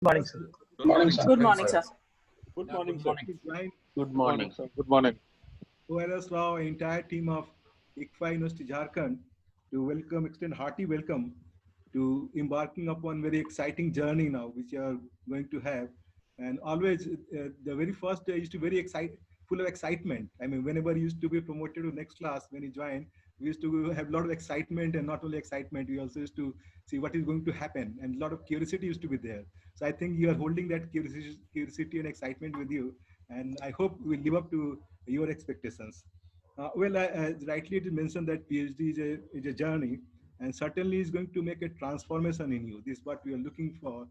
Morning, sir. Good morning, sir. Good morning, sir. Good morning, sir. Good morning. Sir. Good morning. OLS Law, entire team of ICFA University Jharkhand to welcome, extend hearty welcome to embarking upon very exciting journey now, which you are going to have. And always, the very first day used to very full of excitement. I mean, whenever you used to be promoted to next class, when you join, we used to have a lot of excitement, and not only excitement, we also used to see what is going to happen, and a lot of curiosity used to be there. So I think you are holding that curiosity and excitement with you, and I hope we live up to your expectations. Well, rightly it is mentioned that PhD is a journey, and certainly is going to make a transformation in you. This is what we are looking for,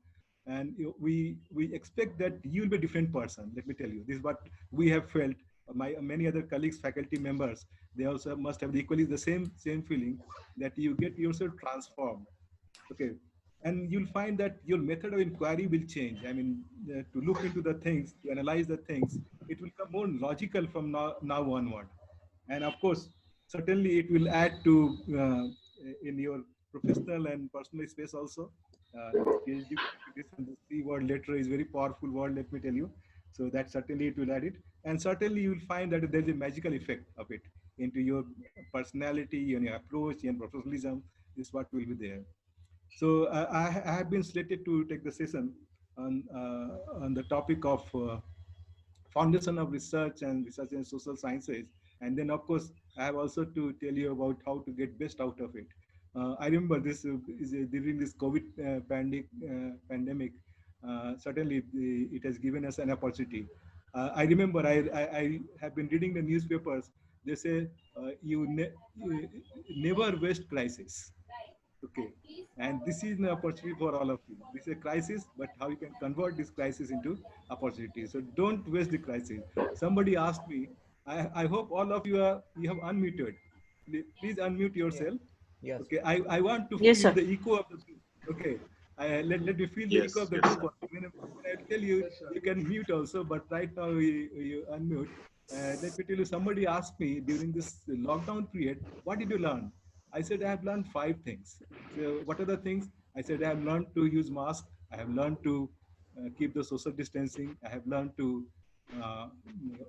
and we expect that you will be a different person. Let me tell you, this is what we have felt. My many other colleagues, faculty members, they also must have equally the same feeling that you get yourself transformed. Okay, and you'll find that your method of inquiry will change. I mean, to look into the things, to analyze the things, it will become more logical from now onward. And of course, certainly it will add to in your professional and personal space also. This PhD, this C word letter is very powerful word, let me tell you. So that certainly it will add it. And certainly you will find that there's a magical effect of it into your personality and your approach and professionalism is what will be there. So I have been slated to take the session on the topic of foundation of research and research in social sciences. And then, of course, I have also to tell you about how to get best out of it. I remember this is during this COVID pandemic. Certainly, it has given us an opportunity. I remember I have been reading the newspapers. They say you never waste crisis. Okay. And this is an opportunity for all of you. This is a crisis, but how you can convert this crisis into opportunity. So don't waste the crisis. Somebody asked me, I hope all of you have unmuted. Please unmute yourself. Yes. Okay. I want to Yes, feel sir. the echo of the group. Okay. Let me feel the echo Yes. of the Yes, group. sir. When I tell you, you can mute also, but right now you unmute. Let me tell you, somebody asked me during this lockdown period, what did you learn? I said, I have learned 5 things. So what are the things? I said, I have learned to use mask. I have learned to keep the social distancing. I have learned to uh,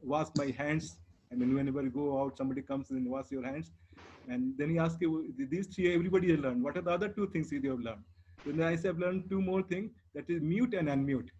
wash my hands. I mean, whenever you go out, somebody comes and wash your hands. And then he asked you, these 3 everybody has learned. What are the other 2 things you have learned? Then I said, I've learned 2 more things, that is mute and unmute.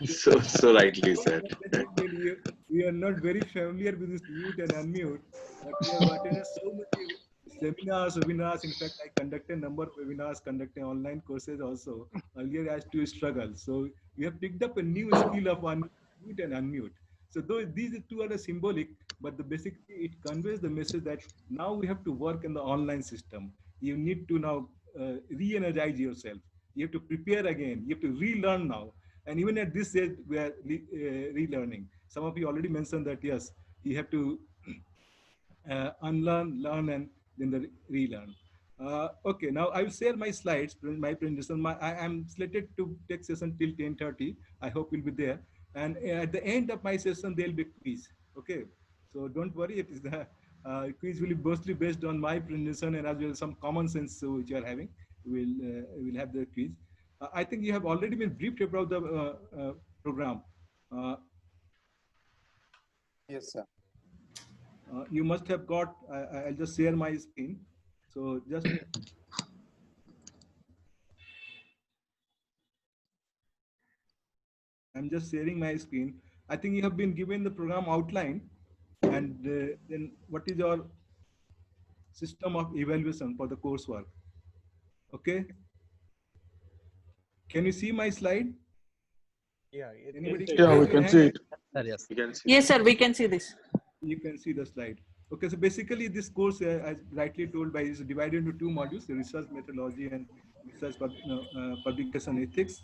So rightly said. Let me tell you, we are not very familiar with this mute and unmute, but we have attended so many seminars, webinars. In fact, I conducted a number of webinars, conducted online courses also. Earlier, I used to struggle. So we have picked up a new skill of mute and unmute. So these 2 are symbolic, but basically it conveys the message that now we have to work in the online system. You need to now re-energize yourself. You have to prepare again. You have to relearn now. And even at this age, we are relearning. Some of you already mentioned that, yes, you have to unlearn, learn, and then the relearn. Okay, now I will share my slides, my presentation. I am slated to take session till 10:30. I hope you'll be there. And at the end of my session, there'll be quiz. Okay, so don't worry. It is the quiz will be mostly based on my presentation and as well as some common sense which you are having. We'll have the quiz. I think you have already been briefed about the program. Uh, Yes, sir. you must have got, I'll just share my screen. So just, I'm just sharing my screen. I think you have been given the program outline, and then what is your system of evaluation for the coursework? Okay. Can you see my slide? Yeah. Anybody Yeah, we raise your can hand? see it. Sir, yes. You can see. Yes, sir. We can see this. You can see the slide. Okay, so basically this course, as rightly told by, is divided into 2 modules: the research methodology and research publication ethics.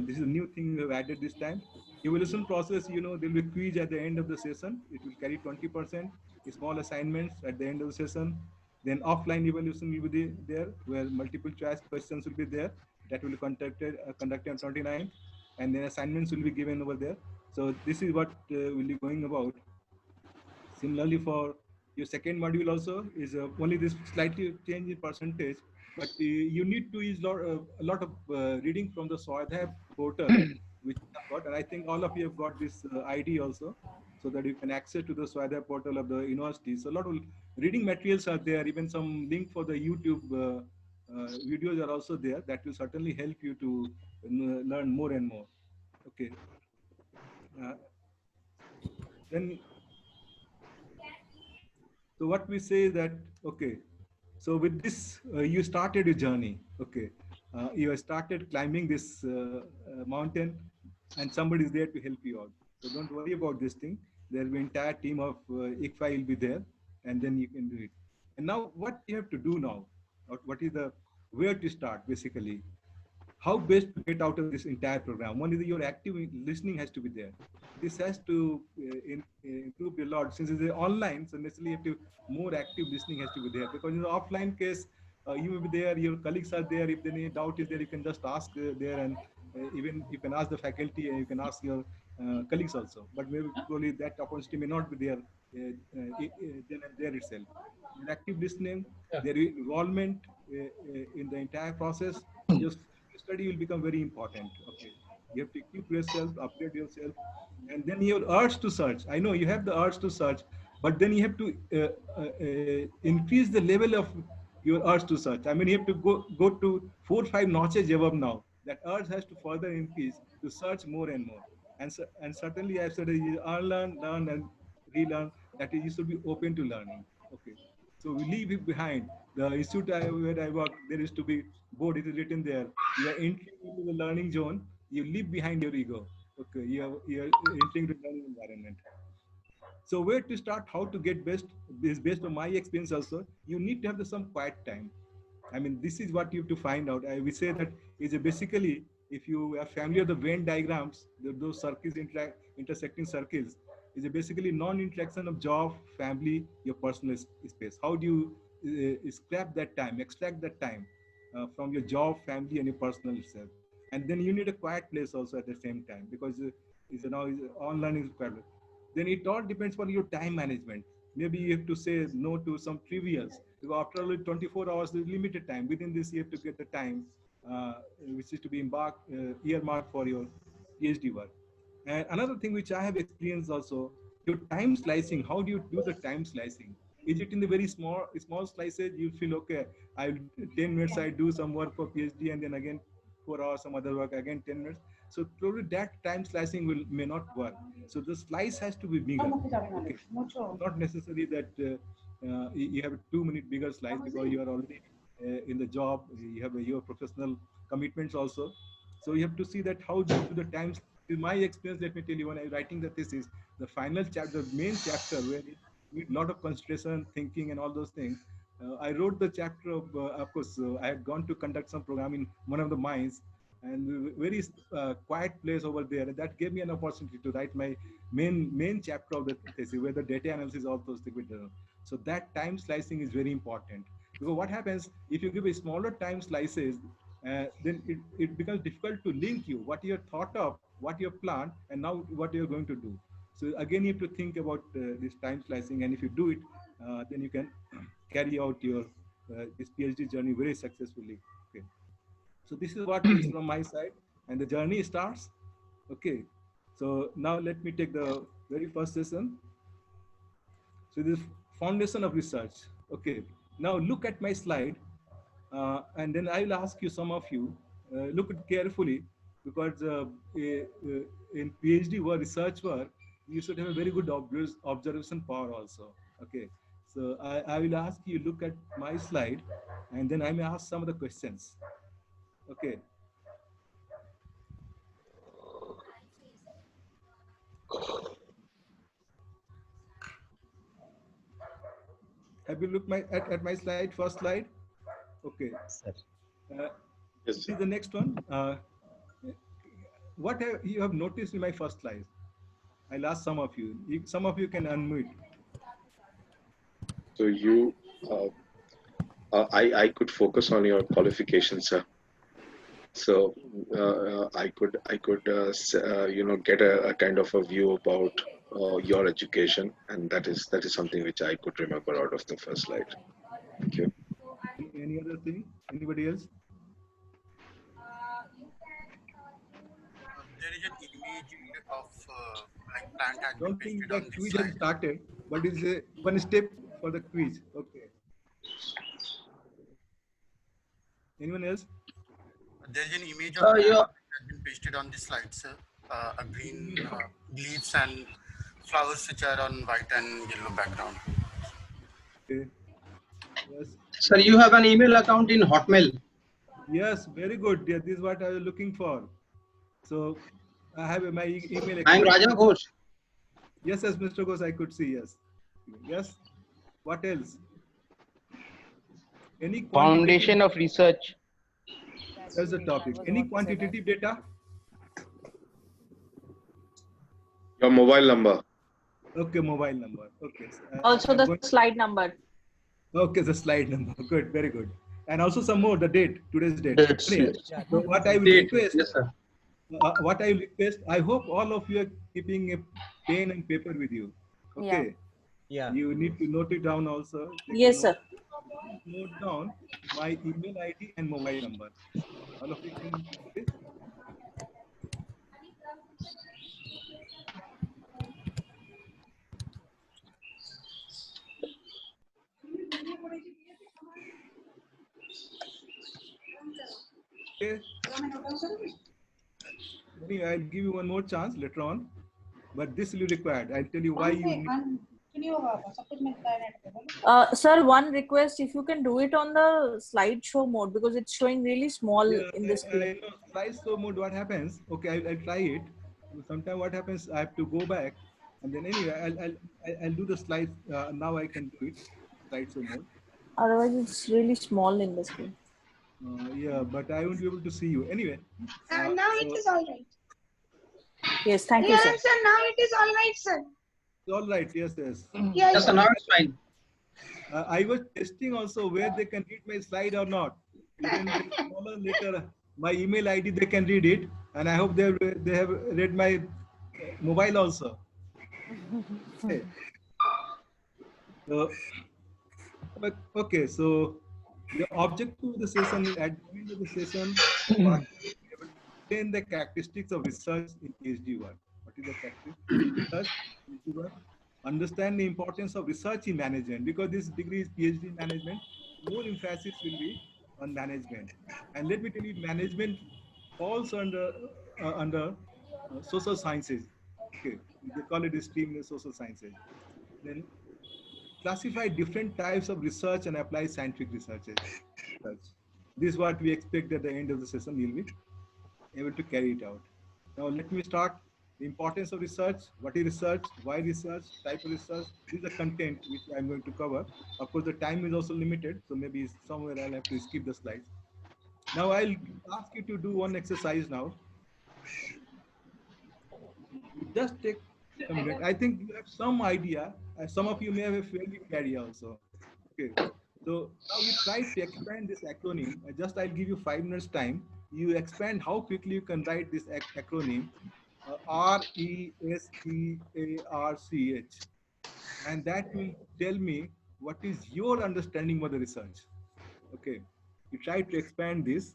This is a new thing we have added this time. Evaluation process, there will be quiz at the end of the session. It will carry 20%, small assignments at the end of the session. Then offline evaluation will be there, where multiple choice questions will be there. That will be conducted on 29th, and then assignments will be given over there. So this is what will be going about. Similarly, for your second module also is only this slightly change in percentage. but you need to use a lot of reading from the Swadhyay portal, which I've got, and I think all of you have got this ID also, so that you can access to the Swadhyay portal of the university. So a lot of reading materials are there, even some link for the YouTube videos are also there that will certainly help you to learn more and more. Okay. Uh, then so what we say is that, okay, so with this, you started a journey. Okay. You have started climbing this mountain and somebody is there to help you out. So don't worry about this thing. There will be entire team of ICFI will be there and then you can do it. And now what you have to do now, what is the, where to start basically? How best to get out of this entire program? One is your active listening has to be there. This has to improve a lot. Since it's online, so necessarily you have to more active listening has to be there, because in the offline case, you will be there, your colleagues are there. If any doubt is there, you can just ask there, and even you can ask the faculty and you can ask your colleagues also. But maybe probably that opportunity may not be there then and there itself. Your active listening, their involvement in the entire process, just study will become very important. Okay, you have to equip yourself, upgrade yourself, and then your urge to search. I know you have the urge to search, but then you have to increase the level of your urge to search. I mean, you have to go to 4 or 5 notches above now. That urge has to further increase to search more and more. And certainly, I said, you unlearn, learn, and relearn. That is, you should be open to learning. Okay. So we leave it behind. The institute where I work, there is to be board. It is written there. You are entering into the learning zone. You leave behind your ego. Okay, you are entering the learning environment. So where to start, how to get best is based on my experience also. You need to have some quiet time. I mean, this is what you have to find out. I will say that is basically, if you are familiar with the Venn diagrams, those circles intersecting circles, is basically non-interaction of job, family, your personal space. How do you scrap that time, extract that time from your job, family, and your personal self? And then you need a quiet place also at the same time, because online is required. Then it all depends on your time management. Maybe you have to say no to some trivials, because after all 24 hours is limited time. Within this you have to get the time which is to be earmarked for your PhD work. And another thing which I have experienced also, your time slicing. How do you do the time slicing? Is it in the very small slices? You feel okay, I 10 minutes I do some work for PhD, and then again 4 hours some other work, again 10 minutes. So probably that time slicing may not work. So the slice has to be bigger. Okay, not necessary that you have a 2 minute bigger slice, because you are already in the job. You have your professional commitments also. So you have to see that how do the times. In my experience, let me tell you, when I was writing the thesis, the final chapter, the main chapter, where it need a lot of concentration, thinking, and all those things. I wrote the chapter of course, I had gone to conduct some program in one of the mines, and very quiet place over there. And that gave me an opportunity to write my main chapter of the thesis, where the data analysis, all those things were done. So that time slicing is very important, because what happens if you give a smaller time slices, then it becomes difficult to link you what you have thought of, what you have planned, and now what you're going to do. So again, you have to think about this time slicing, and if you do it, then you can carry out your this PhD journey very successfully. Okay. So this is what is from my side, and the journey starts. Okay. So now let me take the very first session. So this foundation of research. Okay. Now look at my slide, and then I will ask you, some of you, look at carefully, because in PhD work, research work, you should have a very good observation power also. Okay. So I will ask you, look at my slide, and then I may ask some of the questions. Okay. Have you looked at my slide, first slide? Okay. Yes, This is the next one. What you have noticed in my first slide? I'll ask some of you. Some of you can unmute. So I could focus on your qualifications, sir. So I could get a kind of a view about your education, and that is something which I could remember out of the first slide. Thank you. Any other thing? Anybody else? There is an image of like plant has been Don't think pasted the on this quiz has slide. started, but it's a one step for the quiz. Okay. Anyone else? There is an image of plant Yeah. that has been pasted on the slide, sir. A green leaves and flowers which are on white and yellow background. Okay. Yes. Sir, you have an email account in Hotmail. Yes, very good. Yeah, this is what I was looking for. So I have my email I am account. Raja Ghosh. Yes, yes, Mr. Ghosh, I could see. Yes. Yes. What else? Any Foundation quantitative? of research. That's the topic. Any quantitative data? Your mobile number. Okay, mobile number. Okay. Also I'm the going- slide number. Okay, the slide number. Good, very good. And also some more, the date, today's date. Dates, Anyway, yes. so what I will Date. request, Yes, sir. I hope all of you are keeping a pen and paper with you. Okay. Yeah. You need to note it down also. Take a Yes, note. sir. Note down my email ID and mobile number. All of you can do this. Okay. Anyway, I'll give you one more chance later on, but this will be required. I'll tell you why you need. Sir, one request, if you can do it on the slideshow mode because it's showing really small Yeah, in the screen. I know slideshow mode. What happens? Okay, I'll try it. Sometimes what happens? I have to go back, and then anyway, I'll do the slides. Now I can do it. Slideshow mode. Otherwise, it's really small in the screen. Yeah, but I won't be able to see you anyway. Now it so- is all right. Yes, thank you, Yes, sir. sir. Now it is all right, sir. All right. Yes, yes. Yeah, Yes, sir. Now it's fine. I was testing also where they can read my slide or not. Even the smaller letter, my email ID, they can read it, and I hope they have read my mobile also. Okay. So, okay, so the objective of the session is at the end of the session, explain the characteristics of research in PhD work. What is the characteristics of research in PhD work? Understand the importance of research in management, because this degree is PhD management. More emphasis will be on management. And let me tell you, management falls under social sciences. Okay, they call it a stream in social sciences. Then classify different types of research and apply scientific researches. This is what we expect at the end of the session. You'll be able to carry it out. Now let me start. The importance of research, what is research, why research, type of research. This is the content which I'm going to cover. Of course, the time is also limited, so maybe somewhere I'll have to skip the slides. Now I'll ask you to do one exercise now. Just take a minute. I think you have some idea. Some of you may have a fairly good idea also. Okay. So now we try to expand this acronym. Just I'll give you 5 minutes time. You expand how quickly you can write this acronym. RESPARCH. And that will tell me what is your understanding of the research. Okay. You try to expand this,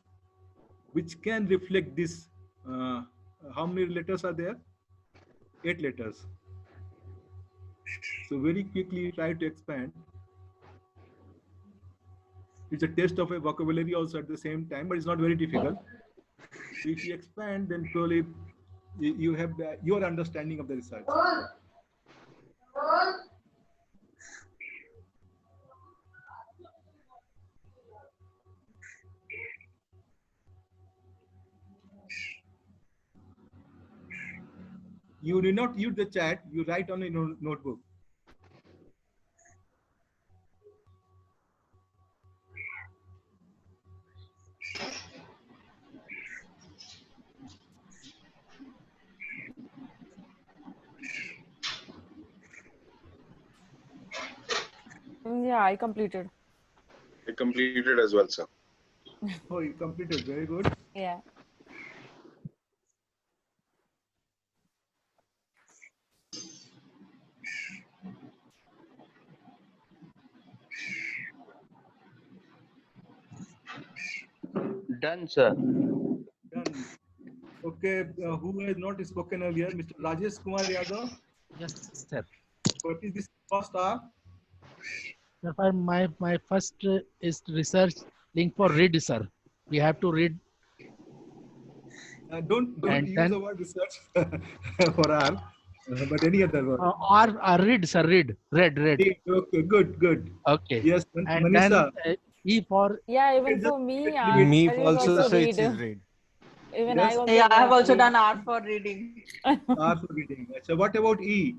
which can reflect this. How many letters are there? 8 letters. So very quickly try to expand. It's a test of a vocabulary also at the same time, but it's not very difficult. So if you expand, then probably you have your understanding of the research. You do not use the chat, you write on a notebook. Yeah, I completed. I completed as well, sir. Oh, you completed. Very good. Yeah. Done, sir. Done. Okay, who has not spoken earlier? Mr. Rajesh Kumar Yadav. Yes, sir. What is this first R? Sir, my first is research link for read, sir. We have to read. Don't And use then- the word research for R, but any other word. Or read, sir. Read. Okay, good. Okay. Yes, And Manisha. then E for Yeah, even Okay, for just me, quickly- Me I also also says read. read. Even Yes. I also Yeah, I have also read. done R for reading. R for reading. So what about E?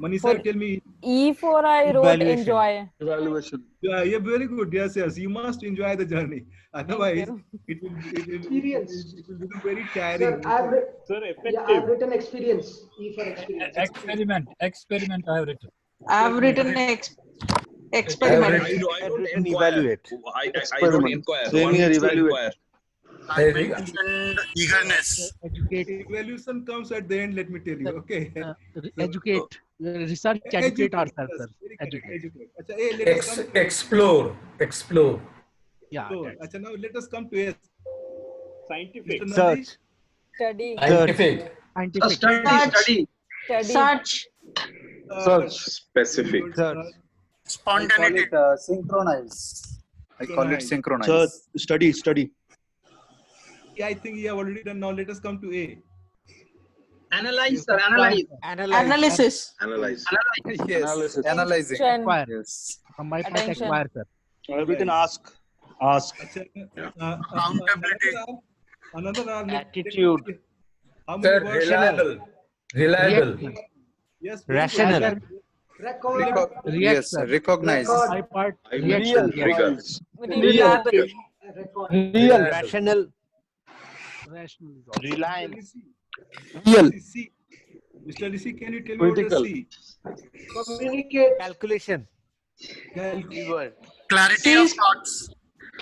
Manisha, For- tell me. E for I wrote Evaluation. enjoy. Evaluation. Yeah, very good. Yes. You must enjoy the journey. Otherwise, you. it will Experience. become very tiring. Sir, I've, Sir, yeah, effective. I've written experience. E for experience. Experiment I have written. I have written experiment. I wrote evaluate. I wrote inquire. Same here, evaluate. I mentioned eagerness. educate. Evaluation comes at the end. Let me tell you. Okay. Educate. Research educate ourselves, Yes, sir. very correct, Educate. educate. Acha, let us come to Explore. Yeah. explore. Acha, now let us come to S. Scientific. Mr. Nandi? Search. Study. Scientific. Scientific. Study. Study. Search. Specific. Good, Search. Spontaneity. Synchronize. I call it Synchronize. synchronize. Study. Yeah, I think you have already done. Now let us come to A. Analyze, sir. Analyze. Analysis. Analyze. Yes. Analyzing. Attention. Acquire. Yes. From my part, Attention. acquire, sir. I've written ask. Ask. Acha, Accountability. Another R. Attitude. How many words? Reliable. Yes. very good. Rational. Record. React, Yes. sir. Recognize. Record. My part, I react, sir. mentioned Yes. rigors. Reliable. Record. Rational. Rational is also. Reliance. Real. C. Mr. Rishi, can you tell me what is C? Communicate. Calculation. Keyword. Clarity of thoughts.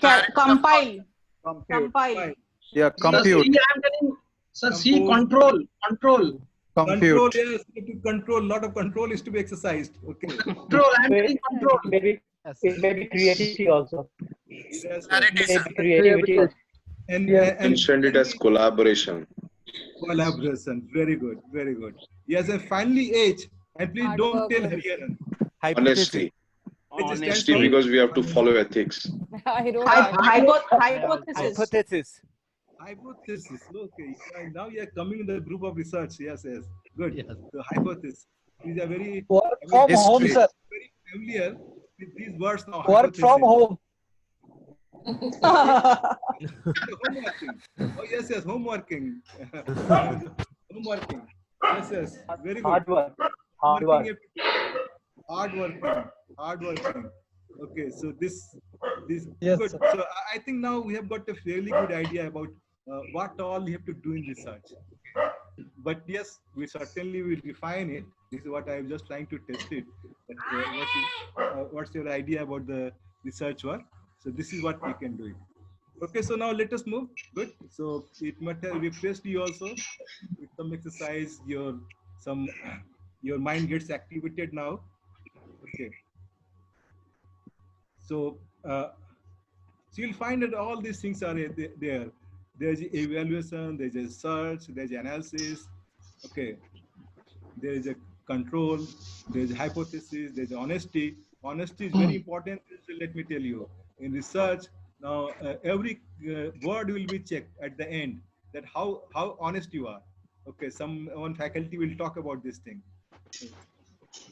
Compile. Compute. Compile. Yeah. Sir, Compute. C, I'm telling, sir, C, control. Control, Compute. yes. To control. Lot of control is to be exercised. Okay. Control, I'm telling control. Yes. Creativity also. Yes, Clarity, sir. Creativity. and Mentioned it as collaboration. collaboration. Very good. Very good. Yes, and finally H. And please Hard don't work. tell Hariharan. Honesty. It stands Honesty for- because we have to follow ethics. I wrote that. Hypothesis. Hypothesis. Hypothesis. Okay. Now you are coming in the group of research. Yes. Good. Yes. So hypothesis. These are very, from home, very, sir. very familiar with these words now. Work from home. Homeworking. Oh yes, homeworking. Homeworking. Yes. Very good. Hard working. Okay, so this Yes, good. sir. So I think now we have got a fairly good idea about what all you have to do in research. But yes, we certainly will refine it. This is what I am just trying to test it. That, what's your idea about the research work? So this is what we can do it. Okay, so now let us move. Good. So it might have refreshed you also with some exercise. Your mind gets activated now. Okay. So you'll find that all these things are there. There's evaluation, there's a search, there's analysis. Okay. There is a control, there's hypothesis, there's honesty. Honesty is very important. Let me tell you. In research, now every word will be checked at the end, that how honest you are. Okay, one faculty will talk about this thing.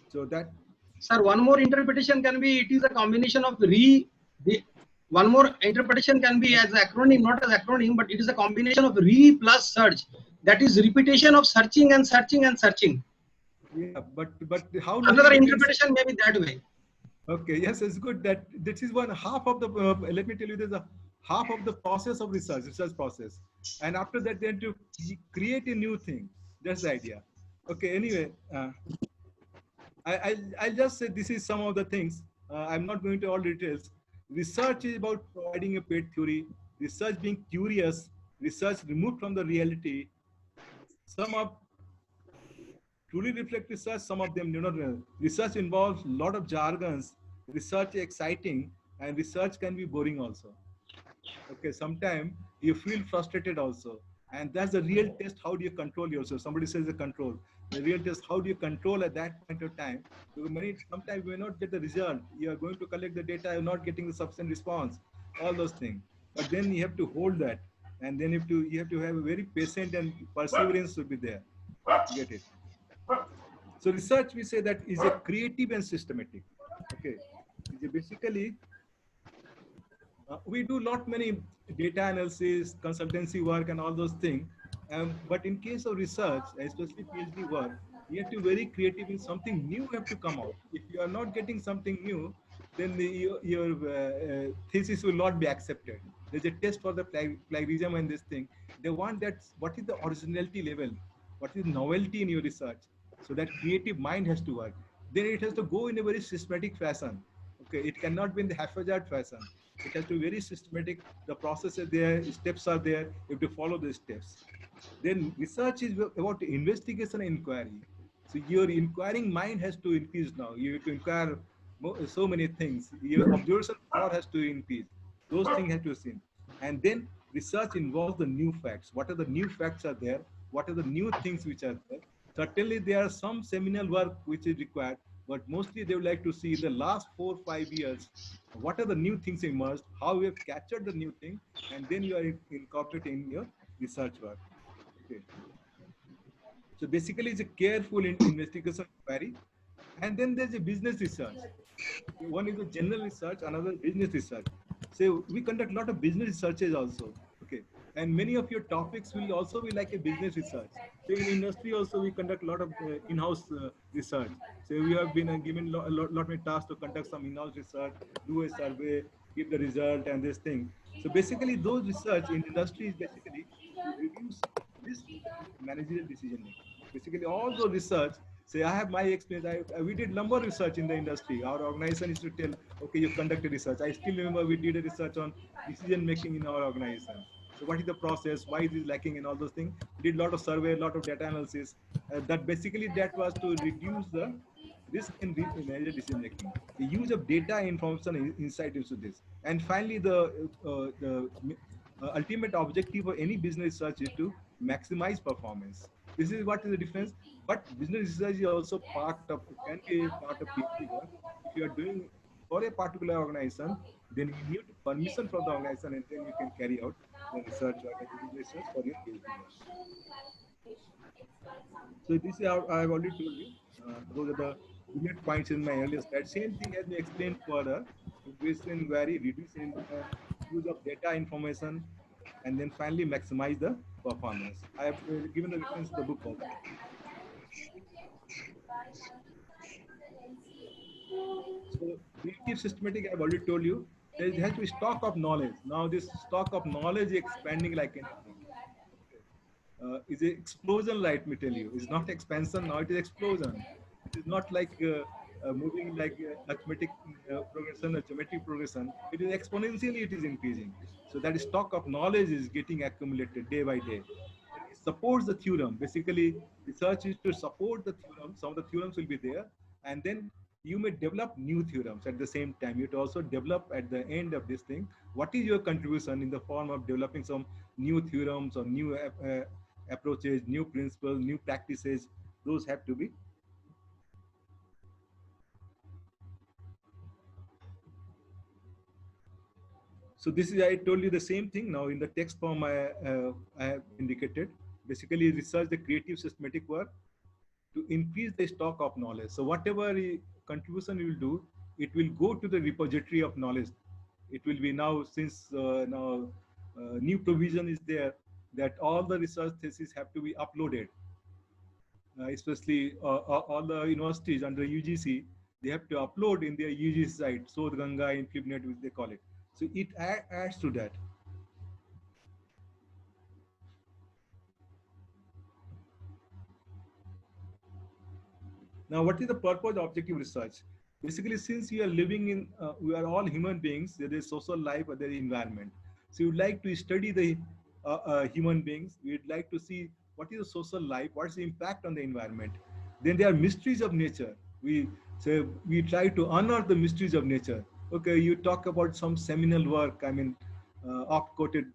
So that. Sir, one more interpretation can be, it is a combination of one more interpretation can be as acronym, not as acronym, but it is a combination of plus search. That is repetition of searching and searching and searching. Yeah, but how? Another interpretation may be that way. Okay, yes, it's good that this is one half of the, let me tell you, there's a half of the process of research process. And after that, then to create a new thing. That's the idea. Okay, anyway, I'll just say this is some of the things. I'm not going to all details. Research is about providing a pet theory, research being curious, research removed from the reality. Some of truly reflect research, some of them do not. Research involves a lot of jargons. Research is exciting and research can be boring also. Okay, sometimes You feel frustrated also. And that's the real test. How do you control yourself? Somebody says the control. The real test, how do you control at that point of time? Because sometimes you may not get the result. You are going to collect the data, you're not getting the sufficient response, all those things. But then you have to hold that. And then you have to have a very patient and perseverance to be there. You get it? So research, we say that is a creative and systematic. Okay. It's basically, we do lot many data analysis, consultancy work and all those things. But in case of research, especially PhD work, you have to be very creative in something new have to come out. If you are not getting something new, then your thesis will not be accepted. There's a test for the plagiarism and this thing. They want that, what is the originality level? What is novelty in your research? So that creative mind has to work. Then it has to go in a very systematic fashion. Okay, it cannot be in the haphazard fashion. It has to be very systematic. The process is there, steps are there. You have to follow the steps. Then research is about investigation and inquiry. So your inquiring mind has to increase now. You have to inquire so many things. Your observation power has to increase. Those things have to be seen. And then research involves the new facts. What are the new facts are there? What are the new things which are there? Certainly there are some seminal work which is required, but mostly they would like to see the last 4 or 5 years, what are the new things emerged, how we have captured the new thing, and then you are incorporating in your research work. Okay. So basically it's a careful investigation inquiry. And then there's a business research. One is a general research, another business research. So we conduct a lot of business researches also. Okay. And many of your topics will also be like a business research. So in industry also we conduct a lot of in-house research. So we have been given a lot many tasks to conduct some in-house research, do a survey, give the result and this thing. So basically those research in industry is basically to reduce this managerial decision making. Basically all those research, say I have my experience, we did number research in the industry. Our organization is to tell, okay, you conducted research. I still remember we did a research on decision making in our organization. So what is the process? Why is it lacking and all those things? We did a lot of survey, a lot of data analysis. That basically that was to reduce the risk and managerial decision making. The use of data information insight into this. And finally, the ultimate objective of any business research is to maximize performance. This is what is the difference. But business research is also part of, can be a part of PhD work. If you are doing for a particular organization, then you need permission from the organization and then you can carry out the research work and research for your PhD work. So this is how I have already told you. Those are the bullet points in my earlier slide. Same thing has been explained further. Investigation inquiry, reducing use of data information, and then finally maximize the performance. I have given a reference to the book also. So creative systematic, I've already told you, there has to be stock of knowledge. Now this stock of knowledge is expanding like anything. Is an explosion, let me tell you. It's not expansion, now it is explosion. It is not like moving like arithmetic progression or geometric progression. It is exponentially, it is increasing. So that stock of knowledge is getting accumulated day by day. It supports the theorem. Basically, research is to support the theorem. Some of the theorems will be there. And then you may develop new theorems at the same time. You also develop at the end of this thing, what is your contribution in the form of developing some new theorems or new approaches, new principles, new practices. Those have to be. So this is, I told you the same thing. Now in the text form I have indicated, basically research the creative systematic work to increase the stock of knowledge. So whatever contribution you will do, it will go to the repository of knowledge. It will be now, since now new provision is there that all the research theses have to be uploaded. Especially all the universities under UGC, they have to upload in their UGC site, Sodh Ganga, InfluBNet, which they call it. So it adds to that. Now, what is the purpose of objective research? Basically, since we are living in, we are all human beings, there is social life or there is environment. So you would like to study the human beings. We would like to see what is the social life, what is the impact on the environment. Then there are mysteries of nature. We try to unearth the mysteries of nature. Okay, you talk about some seminal work, I mean, oft-quoted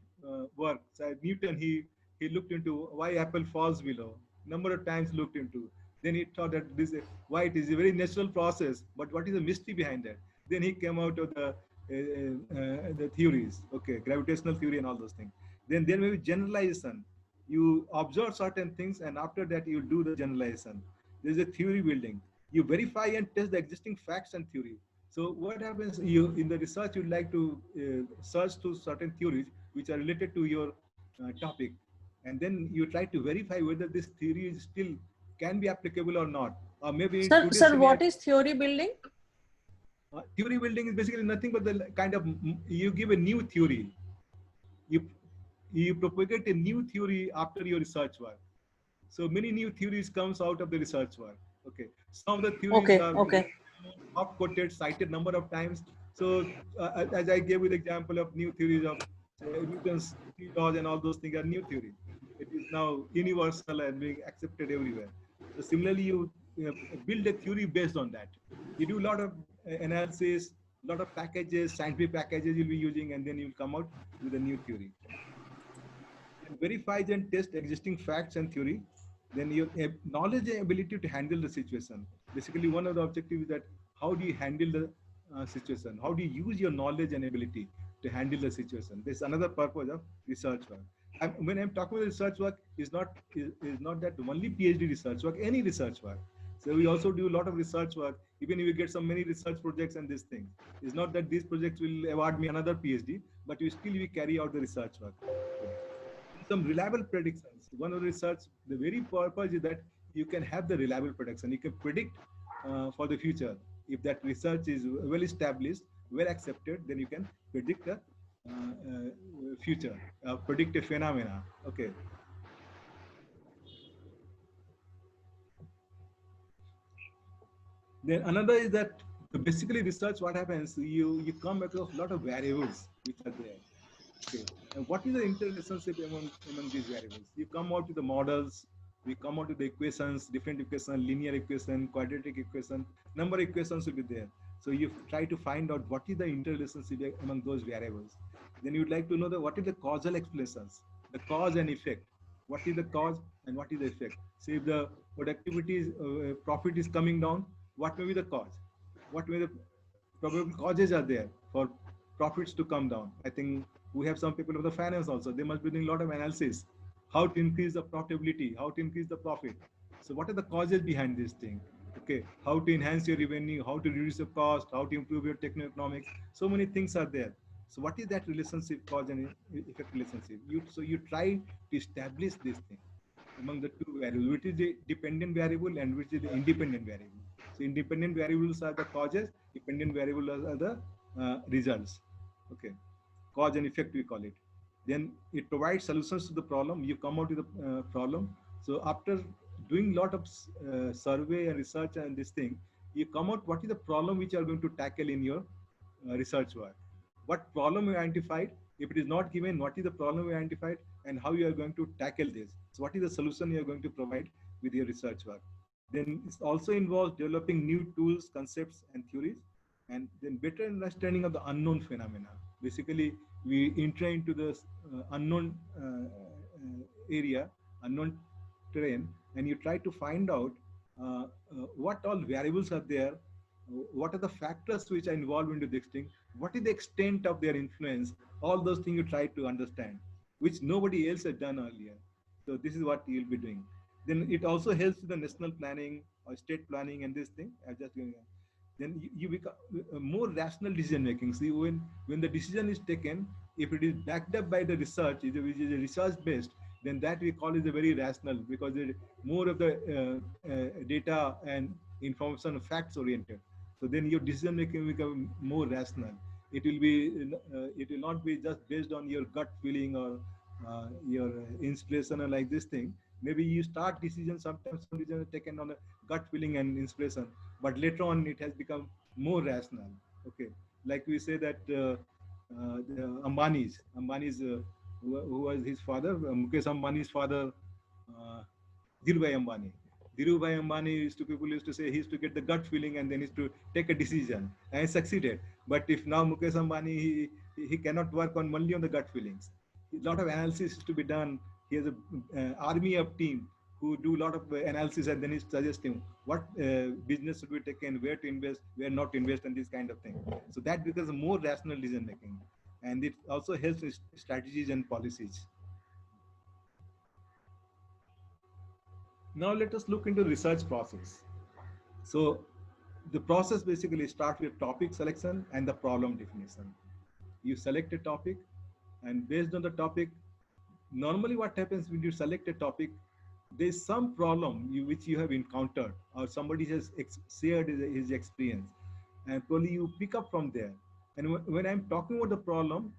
work. So Newton, he looked into why apple falls below. Number of times looked into. Then he thought that this why it is a very natural process, but what is the mystery behind that? Then he came out of the theories, okay, gravitational theory and all those things. Then there may be generalization. You observe certain things, and after that you do the generalization. There is a theory building. You verify and test the existing facts and theory. So what happens? You in the research you'd like to search to certain theories which are related to your topic, and then you try to verify whether this theory is still can be applicable or not, or maybe Sir, what is theory building? Theory building is basically nothing but the kind of you give a new theory. You propagate a new theory after your research work. So many new theories comes out of the research work. Okay, some of the theories are oft quoted, cited number of times. So as I gave you the example of new theories of Newton's three laws and all those things are new theory. It is now universal and being accepted everywhere. So similarly, you build a theory based on that. You do a lot of analysis, a lot of packages, scientific packages you'll be using, and then you'll come out with a new theory. And verifies and test existing facts and theory. Then your knowledge and ability to handle the situation. Basically, one of the objectives is that how do you handle the situation? How do you use your knowledge and ability to handle the situation? This is another purpose of research work. When I'm talking about research work, is not that only PhD research work, any research work. So we also do a lot of research work, even if we get some many research projects and this thing. It's not that these projects will award me another PhD, but we carry out the research work. Some reliable predictions. One of the research, the very purpose is that you can have the reliable prediction. You can predict for the future. If that research is well established, well accepted, then you can predict the future, predict a phenomena. Okay. Then another is that basically research, what happens, you come across a lot of variables which are there. Okay. And what is the interrelationship among these variables? You come out with the models, we come out with the equations, different equations, linear equation, quadratic equation, number of equations will be there. So you try to find out what is the interrelationship among those variables. Then you'd like to know what is the causal explanations, the cause and effect. What is the cause and what is the effect? So if the productivity profit is coming down, what may be the cause? What may the probable causes are there for profits to come down? I think we have some people of the finance also. They must be doing a lot of analysis. How to increase the profitability, how to increase the profit. So what are the causes behind this thing? Okay, how to enhance your revenue, how to reduce the cost, how to improve your techno-economics. So many things are there. So what is that relationship, cause and effect relationship? So you try to establish this thing among the two variables, which is the dependent variable and which is the independent variable. So independent variables are the causes, dependent variables are the results. Okay, cause and effect we call it. Then it provides solutions to the problem. You come out with the problem. So after doing a lot of survey and research and this thing, you come out what is the problem which you are going to tackle in your research work. What problem you identified? If it is not given, what is the problem you identified and how you are going to tackle this? So what is the solution you are going to provide with your research work? Then it also involves developing new tools, concepts and theories, and then better understanding of the unknown phenomena. Basically, we enter into the unknown area, unknown terrain, and you try to find out what all variables are there, what are the factors which are involved into this thing, what is the extent of their influence, all those things you try to understand, which nobody else has done earlier. So this is what you'll be doing. Then it also helps with the national planning or state planning and this thing. Then you become more rational decision making. See, when the decision is taken, if it is backed up by the research, which is research based, then that we call is a very rational, because it more of the data and information facts oriented. So then your decision making will become more rational. It will be it will not be just based on your gut feeling or your inspiration or like this thing. Maybe you start decisions, sometimes some decisions are taken on a gut feeling and inspiration, but later on it has become more rational. Okay, like we say that the Ambani's who was his father, Mukesh Ambani's father, Dhirubhai Ambani. Dhirubhai Ambani people used to say he used to get the gut feeling and then used to take a decision and succeeded. But if now Mukesh Ambani, he cannot work only on the gut feelings. a lot of analysis to be done. He has an army of team who do a lot of analysis, and then he suggests him what business should be taken, where to invest, where not to invest, and this kind of thing. So that becomes a more rational decision making, and it also helps with strategies and policies. Now let us look into research process. So the process basically starts with topic selection and the problem definition. You select a topic, and based on the topic, normally what happens when you select a topic, there's some problem which you have encountered, or somebody has shared his experience, and probably you pick up from there. And when I'm talking about the problem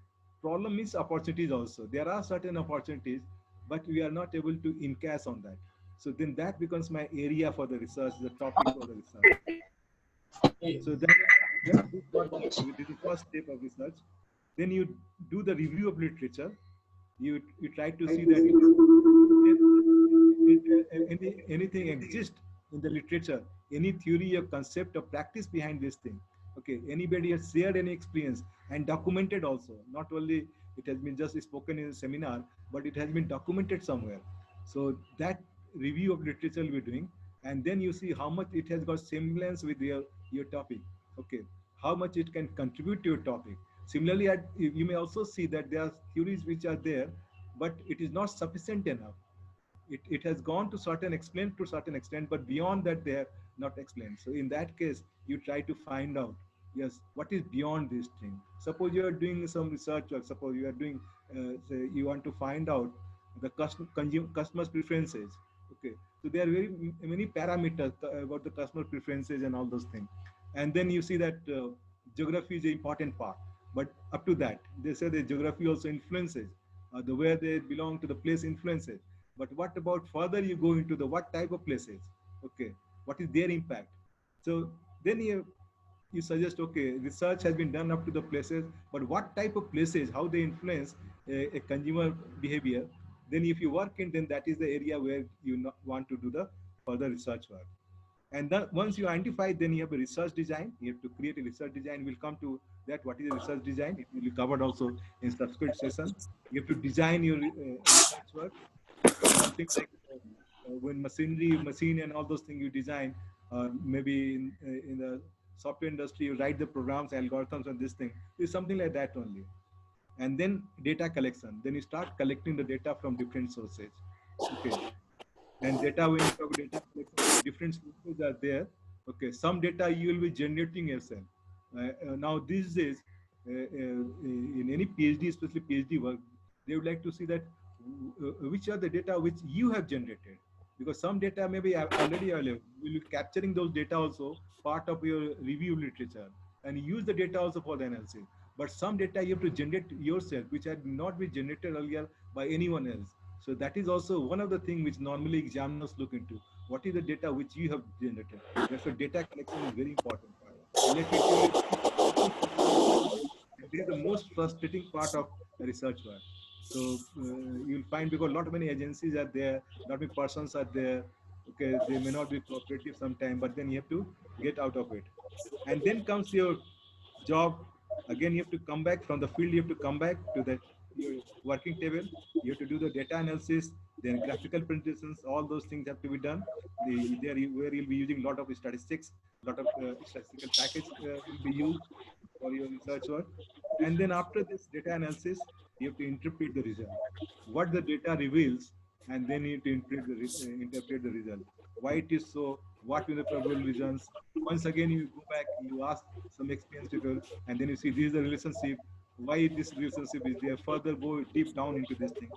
means opportunities also. There are certain opportunities, but we are not able to encash on that. So then that becomes my area for the research, the topic for the research. So that this is the first step of research. Then you do the review of literature. You try to see that anything exists in the literature, any theory or concept or practice behind this thing. Okay, anybody has shared any experience and documented also. Not only it has been just spoken in a seminar, but it has been documented somewhere. So that review of literature we're doing, and then you see how much it has got semblance with your topic. Okay, how much it can contribute to your topic. Similarly, you may also see that there are theories which are there, but it is not sufficient enough. It has gone to certain explained to certain extent, but beyond that they are not explained. So in that case, you try to find out, yes, what is beyond this thing. Suppose you are doing some research, or suppose you are doing, say you want to find out the customers' preferences. Okay, so there are very many parameters about the customer preferences and all those things. And then you see that geography is an important part. But up to that, they say the geography also influences the way they belong to the place influences. But what about further you go into the what type of places? Okay, what is their impact? So then you suggest, okay, research has been done up to the places, but what type of places, how they influence a consumer behavior? Then if you work in, then that is the area where you want to do the further research work. And then once you identify, then you have a research design. You have to create a research design. We'll come to that. What is a research design? It will be covered also in subsequent sessions. You have to design your research work. Something like when machine and all those things you design, maybe in the software industry, you write the programs, algorithms, and this thing. It's something like that only. And then data collection. Then you start collecting the data from different sources. Okay. And data, when you talk data collection, different sources are there. Okay. Some data you will be generating yourself. Now these days, in any PhD, especially PhD work, they would like to see that which are the data which you have generated, because some data may be already available. Will be capturing those data also part of your review literature and use the data also for the analysis. But some data you have to generate yourself, which had not been generated earlier by anyone else. So that is also one of the things which normally examiners look into. What is the data which you have generated? Therefore, data collection is very important. And let me tell you, this is the most frustrating part of research work. So you'll find, because a lot of many agencies are there, lot many persons are there. Okay, they may not be cooperative sometimes, but then you have to get out of it. And then comes your job. Again, you have to come back from the field. You have to come back to your working table. You have to do the data analysis, then graphical presentations. All those things have to be done. Where you'll be using a lot of statistics, a lot of statistical package will be used for your research work. And then after this data analysis, you have to interpret the result, what the data reveals, and then you have to interpret the result. Why it is so, what are the probable reasons. Once again, you go back, you ask some experienced people, and then you see this is the relationship, why this relationship is there, further go deep down into this thing.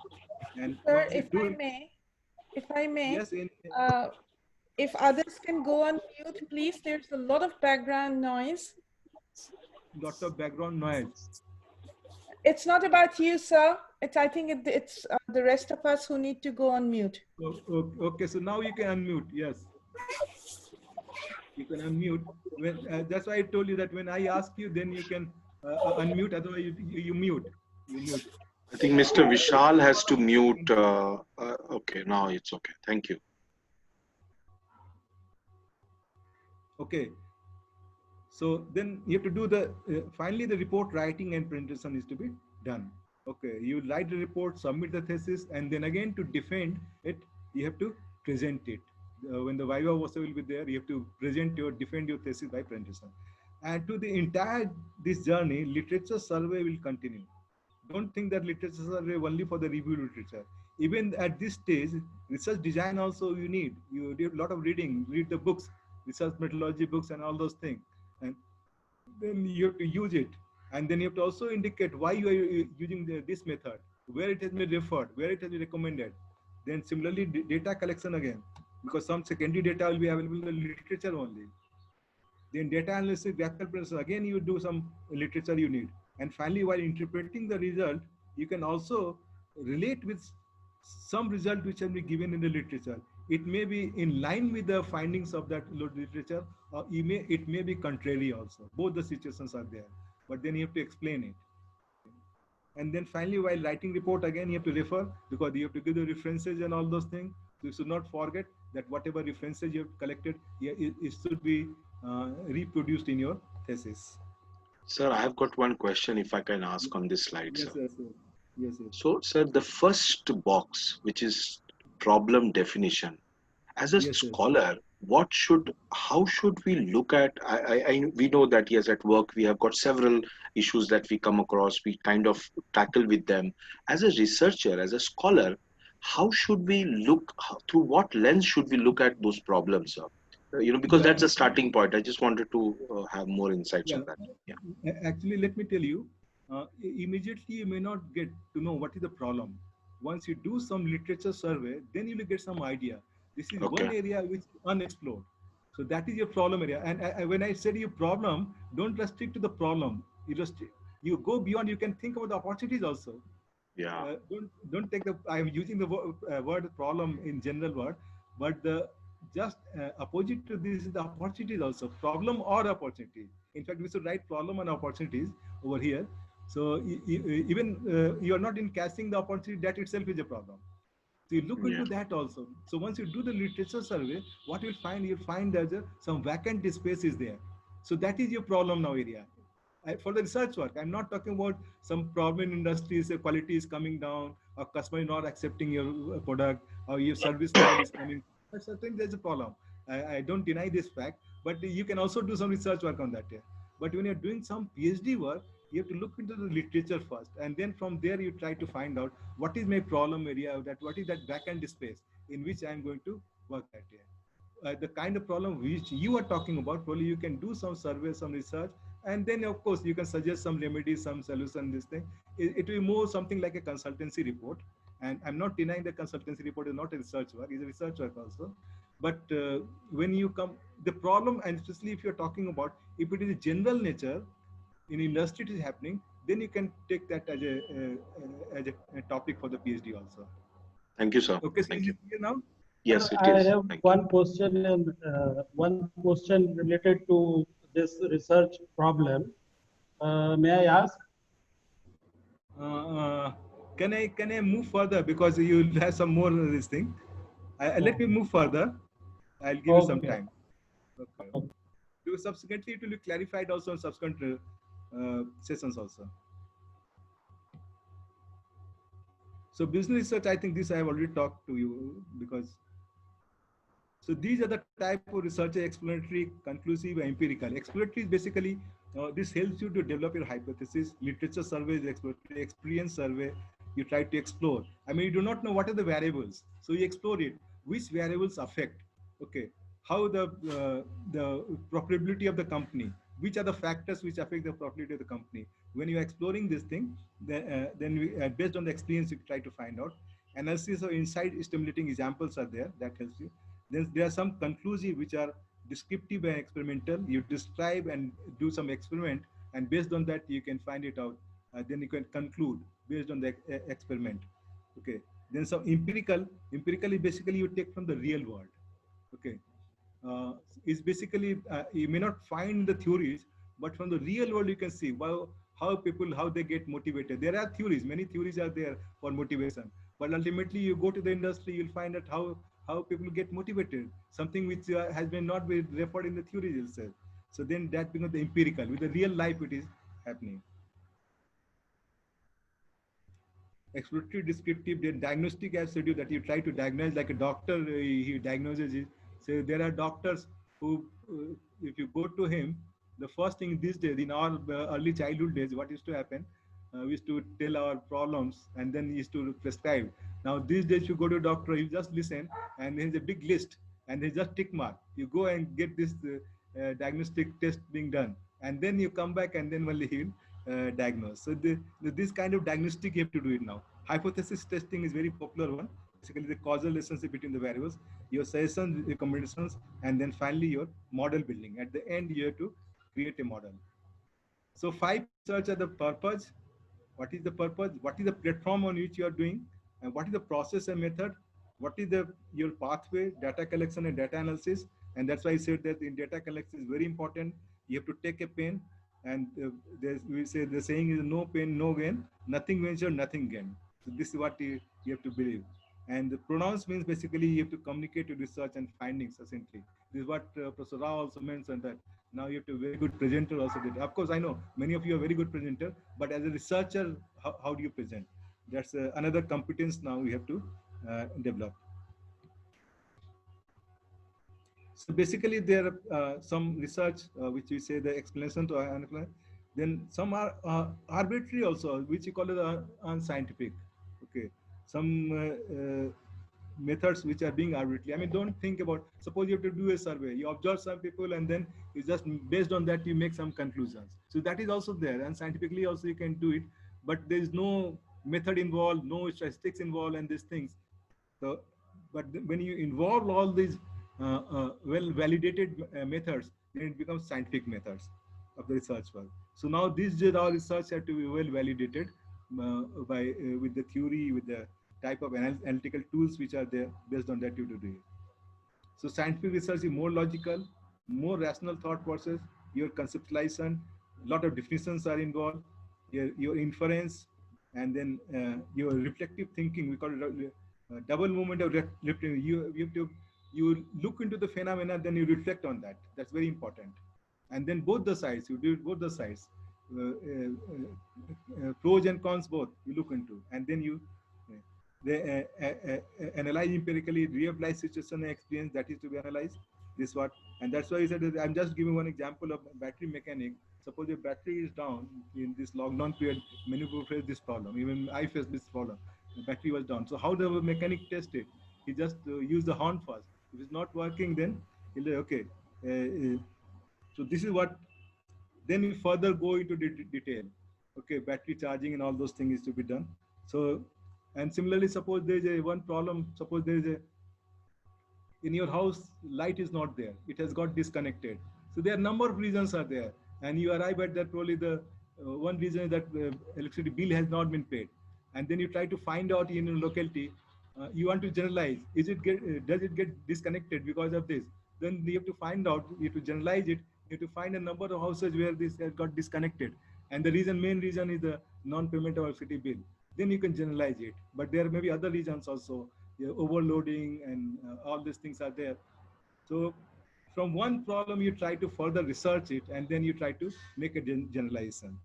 And Sir, once you do it, if I may, yes, if others can go on mute, please. There's a lot of background noise. lots of background noise. It's not about you, sir. I think it's the rest of us who need to go on mute. Okay, so now you can unmute. Yes, you can unmute. That's why I told you that when I ask you, then you can unmute. Otherwise, you mute. You mute. I think Mr. Vishal has to mute. Okay, now it's okay. Thank you. Okay. So then you have to do the, finally the report writing and presentation is to be done. Okay, you write the report, submit the thesis, and then again to defend it, you have to present it. When the Viva also will be there, you have to defend your thesis by presentation. And to the entire this journey, literature survey will continue. Don't think that literature survey only for the review literature. Even at this stage, research design also you need. You do a lot of reading, read the books, research methodology books and all those things. And then you have to use it. And then you have to also indicate why you are using this method, where it has been referred, where it has been recommended. Then similarly, data collection again, because some secondary data will be available in the literature only. Then data analysis, graphical presentation, again you do some literature you need. And finally, while interpreting the result, you can also relate with some result which has been given in the literature. It may be in line with the findings of that literature, or it may be contrary also. Both the situations are there, but then you have to explain it. And then finally, while writing report, again, you have to refer, because you have to give the references and all those things. So you should not forget that whatever references you have collected, it should be reproduced in your thesis. Sir, I have got one question if I can ask on this slide, Yes, sir. yes, yes. Yes, yes. So, sir, the first box, which is problem definition, as a Yes, yes. scholar, how should we look at, we know that yes, at work, we have got several issues that we come across, we kind of tackle with them. As a researcher, as a scholar, how should we look, through what lens should we look at those problems, sir? Because Yeah, that's a starting point. I just wanted to have more insights yeah. on that. Yeah. Actually, let me tell you, immediately you may not get to know what is the problem. Once you do some literature survey, then you will get some idea. This is one Okay. area which is unexplored. So that is your problem area. And when I said you problem, don't restrict to the problem. You go beyond. You can think about the opportunities also. Yeah. Don't take the. I am using the word problem in general word, but the just opposite to this is the opportunities also. Problem or opportunity. In fact, we should write problem and opportunities over here. So even you are not in casting the opportunity, that itself is a problem. So you look Yeah. into that also. So once you do the literature survey, what you'll find there's some vacant space is there. So that is your problem now area. For the research work, I'm not talking about some problem in industries, quality is coming down, or customer is not accepting your product, or your service level is coming. I think there's a problem. I don't deny this fact, but you can also do some research work on that. Yeah. But when you're doing some PhD work, you have to look into the literature first, and then from there you try to find out what is my problem area, what is that back-end space in which I'm going to work at. Yeah. The kind of problem which you are talking about, probably you can do some survey, some research, and then of course you can suggest some remedies, some solution, this thing. It will be more something like a consultancy report. And I'm not denying the consultancy report is not a research work, it's a research work also. But when you come, the problem, and especially if you're talking about, if it is a general nature, in industry it is happening, then you can take that as a topic for the PhD also. Thank you, sir. Okay, so Thank is you. it clear now? Yes, it I is. have Thank you. one question related to this research problem. May I ask? Can I move further, because you will have some more of this thing. Let me move further. I'll give you some Okay. time. Okay. Because subsequently it will be clarified also in subsequent sessions also. So business research, I think this I have already talked to you, because so these are the type of research: explanatory, conclusive, and empirical. Exploratory is basically this helps you to develop your hypothesis. Literature survey is exploratory. Experience survey, you try to explore. I mean, you do not know what are the variables, so you explore it. Which variables affect? Okay, how the profitability of the company? Which are the factors which affect the profitability of the company? When you are exploring this thing, then based on the experience, you try to find out. Analysis of insight stimulating examples are there, that helps you. Then there are some conclusive which are descriptive and experimental. You describe and do some experiment, and based on that you can find it out. Then you can conclude based on the experiment. Okay. Then some empirical. Empirical is basically you take from the real world. Okay. Is basically you may not find the theories, but from the real world you can see how they get motivated. There are theories, many theories are there for motivation, but ultimately you go to the industry, you'll find out how people get motivated, something which has been not been referred in the theories itself. So then that becomes the empirical. With the real life it is happening. exploratory, descriptive, then diagnostic. I've said you that you try to diagnose like a doctor. He diagnoses it. So there are doctors who, if you go to him, the first thing these days in our early childhood days, what used to happen? We used to tell our problems and then he used to prescribe. Now these days, you go to a doctor, you just listen, and there's a big list, and there's just tick mark. You go and get this diagnostic test being done, and then you come back, and then only he will diagnose. So this kind of diagnostic you have to do it now. Hypothesis testing is very popular one. Basically, the causal relationship between the variables, your suggestions, your combinations, and then finally your model building. At the end, you have to create a model. So 5 research are the purpose. What is the purpose? What is the platform on which you are doing? And what is the process and method? What is your pathway, data collection and data analysis? And that's why I said that in data collection is very important. You have to take a pen, and we say the saying is no pain, no gain, nothing ventured, nothing gained. So this is what you have to believe. And the pronouns means basically you have to communicate your research and findings essentially. This is what Professor Rao also mentioned, that now you have to be a very good presenter also. Of course, I know many of you are very good presenter, but as a researcher, how do you present? That's another competence now you have to develop. So basically there are some research which we say the explanation to unexplained. Then some are arbitrary also, which you call it unscientific. Okay, some methods which are being arbitrary. I mean, don't think about, suppose you have to do a survey, you observe some people and then you just based on that you make some conclusions. So that is also there, and scientifically also you can do it, but there is no method involved, no statistics involved and these things. So, but when you involve all these well validated methods, then it becomes scientific methods of the research work. So now these all research have to be well validated with the theory, with the type of analytical tools which are there. Based on that you do it. So scientific research is more logical, more rational thought process. Your conceptualization, a lot of definitions are involved. Your inference, and then your reflective thinking. We call it double movement of reflecting. You look into the phenomena, then you reflect on that. That's very important. And then both the sides, you do both the sides, pros and cons both you look into, and then you analyze empirically, realize situation and experience that is to be analyzed. This what, and that's why I said I'm just giving one example of battery mechanic. Suppose your battery is down in this lockdown period, many people face this problem. Even I faced this problem. The battery was down. So how the mechanic test it? He just used the horn first. If it's not working, then he'll say, okay. So this is what. Then we further go into detail. Okay, battery charging and all those things is to be done. So, and similarly, suppose there is one problem. Suppose there is in your house light is not there. It has got disconnected. So there are a number of reasons are there, and you arrive at that probably the one reason is that the electricity bill has not been paid, and then you try to find out in your locality. You want to generalize. Does it get disconnected because of this? Then you have to find out. You have to generalize it. You have to find a number of houses where this has got disconnected, and the main reason is the non-payment of electricity bill. Then you can generalize it. But there may be other reasons also. Overloading and all these things are there. So from one problem, you try to further research it, and then you try to make a generalization.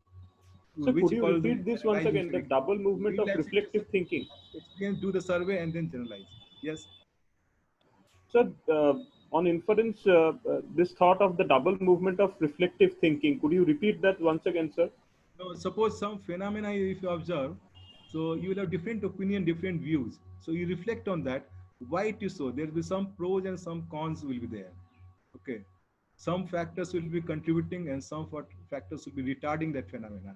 So could you repeat this once again, the double movement of reflective thinking? Experience, do the survey and then generalize. Yes. So on inference, this thought of the double movement of reflective thinking, could you repeat that once again, sir? So suppose some phenomena if you observe, so you will have different opinion, different views. So you reflect on that, why it is so. There will be some pros and some cons will be there. Okay. Some factors will be contributing and some factors will be retarding that phenomena.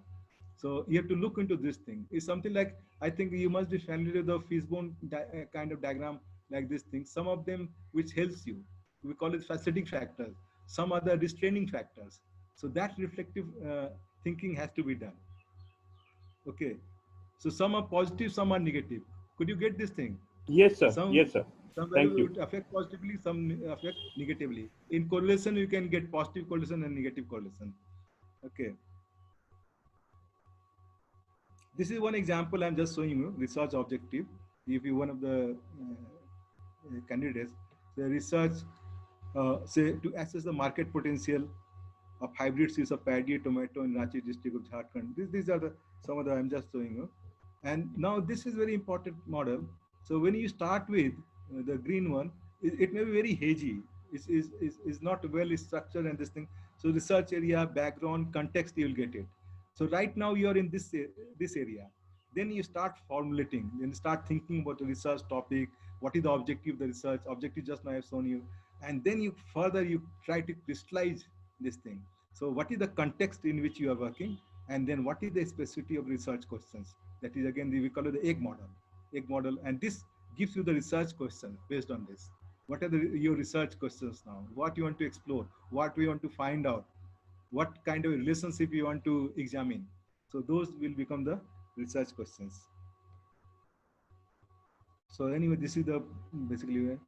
So you have to look into this thing. It's something like, I think you must be familiar with the fishbone kind of diagram like this thing. Some of them which helps you. We call it facilitating factors. Some other restraining factors. So that reflective thinking has to be done. Okay. So some are positive, some are negative. Could you get this thing? Yes, sir. Yes, sir. Some Thank you. would affect positively, some affect negatively. In correlation, you can get positive correlation and negative correlation. Okay. This is one example I'm just showing you, research objective. If you one of the candidates, the research, say to assess the market potential of hybrid seeds of paddy tomato in Ranchi district of Jharkhand. These are some of the I'm just showing you. And now this is very important model. So when you start with the green one, it may be very hazy. It's not well structured and this thing. So research area, background, context, you'll get it. So right now you're in this area. Then you start formulating, then start thinking about the research topic. What is the objective of the research? Objective just now I have shown you. And then you try to crystallize this thing. So what is the context in which you are working? And then what is the specificity of research questions? That is again, we call it the egg model. And this gives you the research question based on this. What are your research questions now? What you want to explore? What we want to find out? What kind of relationship you want to examine? So those will become the research questions. So anyway, this is the basically,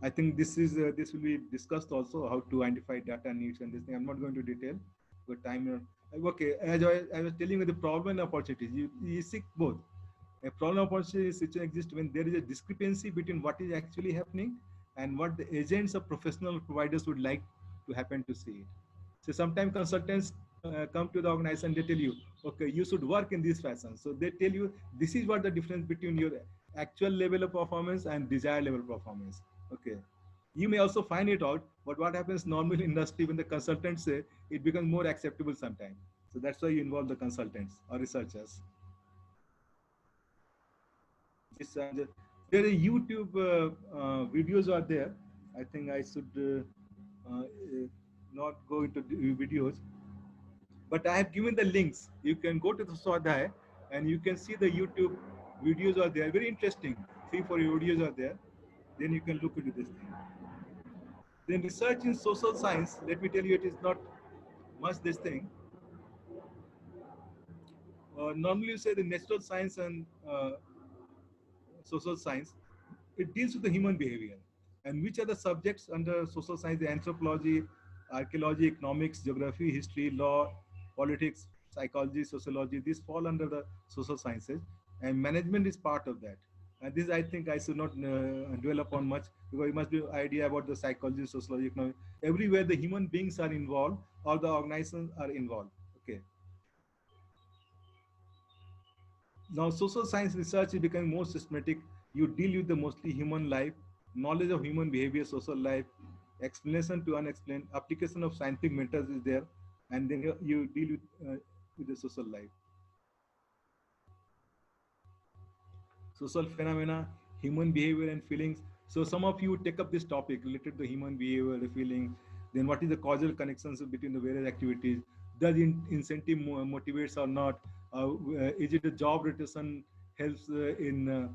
I think this will be discussed also, how to identify data needs and this thing. I'm not going to detail, but time. Okay, as I was telling you, the problem and opportunities, you seek both. A problem opportunity situation exists when there is a discrepancy between what is actually happening and what the agents or professional providers would like to happen to see it. So sometimes consultants come to the organization, they tell you, okay, you should work in this fashion. So they tell you, this is what the difference between your actual level of performance and desired level of performance. Okay. You may also find it out, but what happens normally in industry when the consultants say, it becomes more acceptable sometimes. So that's why you involve the consultants or researchers. There are YouTube videos are there. I think I should not go into the videos, but I have given the links. You can go to the Swadhyay and you can see the YouTube videos are there. Very interesting. 3-4 videos are there. Then you can look into this thing. Then research in social science, let me tell you, it is not much this thing. Normally you say the natural science and social science, it deals with the human behavior. And which are the subjects under social science? The anthropology, archaeology, economics, geography, history, law, politics, psychology, sociology, these fall under the social sciences. And management is part of that. And this, I think I should not dwell upon much, because it must be an idea about the psychology, sociology, economics. Everywhere the human beings are involved, all the organizations are involved. Okay. Now, social science research is becoming more systematic. You deal with the mostly human life, knowledge of human behavior, social life, explanation to unexplained, application of scientific methods is there, and then you deal with the social life. Social phenomena, human behavior and feelings. So some of you take up this topic related to human behavior, the feelings, then what is the causal connections between the various activities? Does incentive motivates or not? Is it a job rotation helps in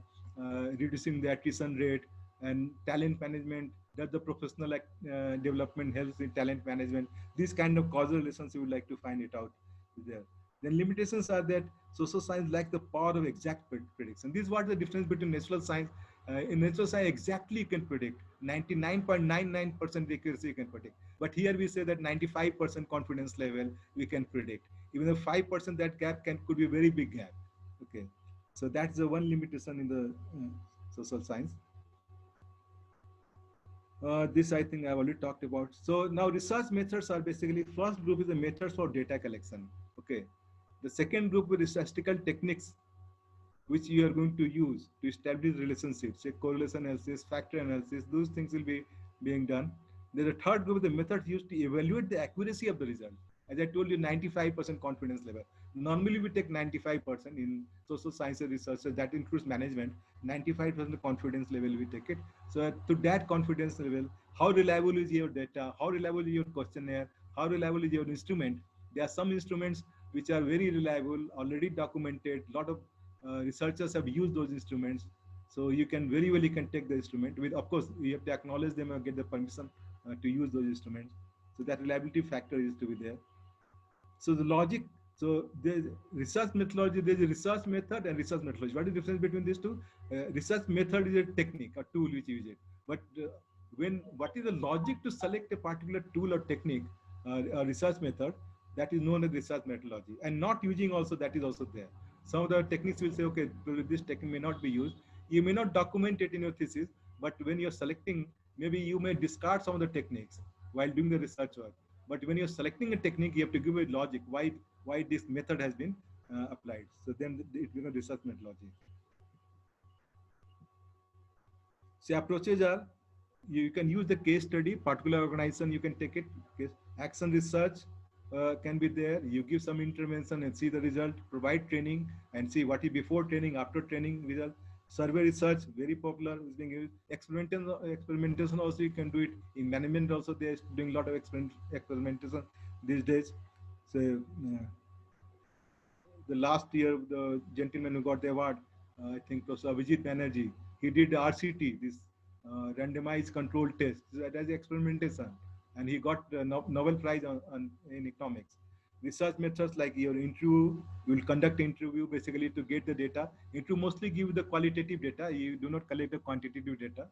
reducing the attrition rate? And talent management, does the professional development helps in talent management? This kind of causal relations you would like to find it out there. Then limitations are that social science lacks the power of exact prediction. This is what the difference between natural science. In natural science, exactly you can predict. 99.99% accuracy you can predict. But here we say that 95% confidence level we can predict. Even though 5% that gap could be a very big gap. Okay, so that's the one limitation in the social science. This I think I've already talked about. So now research methods are basically, first group is the methods for data collection. Okay. The second group is statistical techniques, which you are going to use to establish relationships, say correlation analysis, factor analysis, those things will be being done. Then the third group is the methods used to evaluate the accuracy of the result. As I told you, 95% confidence level. Normally we take 95% in social sciences research, so that includes management. 95% confidence level we take it. So to that confidence level, how reliable is your data? How reliable is your questionnaire? How reliable is your instrument? There are some instruments which are very reliable, already documented. A lot of researchers have used those instruments. So you can very well, you can take the instrument. With, of course, you have to acknowledge them and get the permission to use those instruments. So that reliability factor is to be there. So the logic, so there's research methodology, there's a research method and research methodology. What is the difference between these two? Research method is a technique, a tool which you use it. But what is the logic to select a particular tool or technique, a research method, that is known as research methodology. And not using also, that is also there. Some of the techniques will say, okay, this technique may not be used. You may not document it in your thesis, but when you're selecting, maybe you may discard some of the techniques while doing the research work. But when you're selecting a technique, you have to give a logic why this method has been applied. So then it becomes research methodology. So approaches are, you can use the case study, particular organization, you can take it. Action research can be there. You give some intervention and see the result, provide training and see what is before training, after training result. Survey research, very popular, is being used. Experimentation also, you can do it. In management also, they're doing a lot of experimentation these days. So the last year, the gentleman who got the award, I think Professor Vijit Banerjee, he did RCT, this randomized control test, that as experimentation, and he got the Nobel Prize in economics. Research methods like your interview, you will conduct interview basically to get the data. Interview mostly give the qualitative data, you do not collect the quantitative data.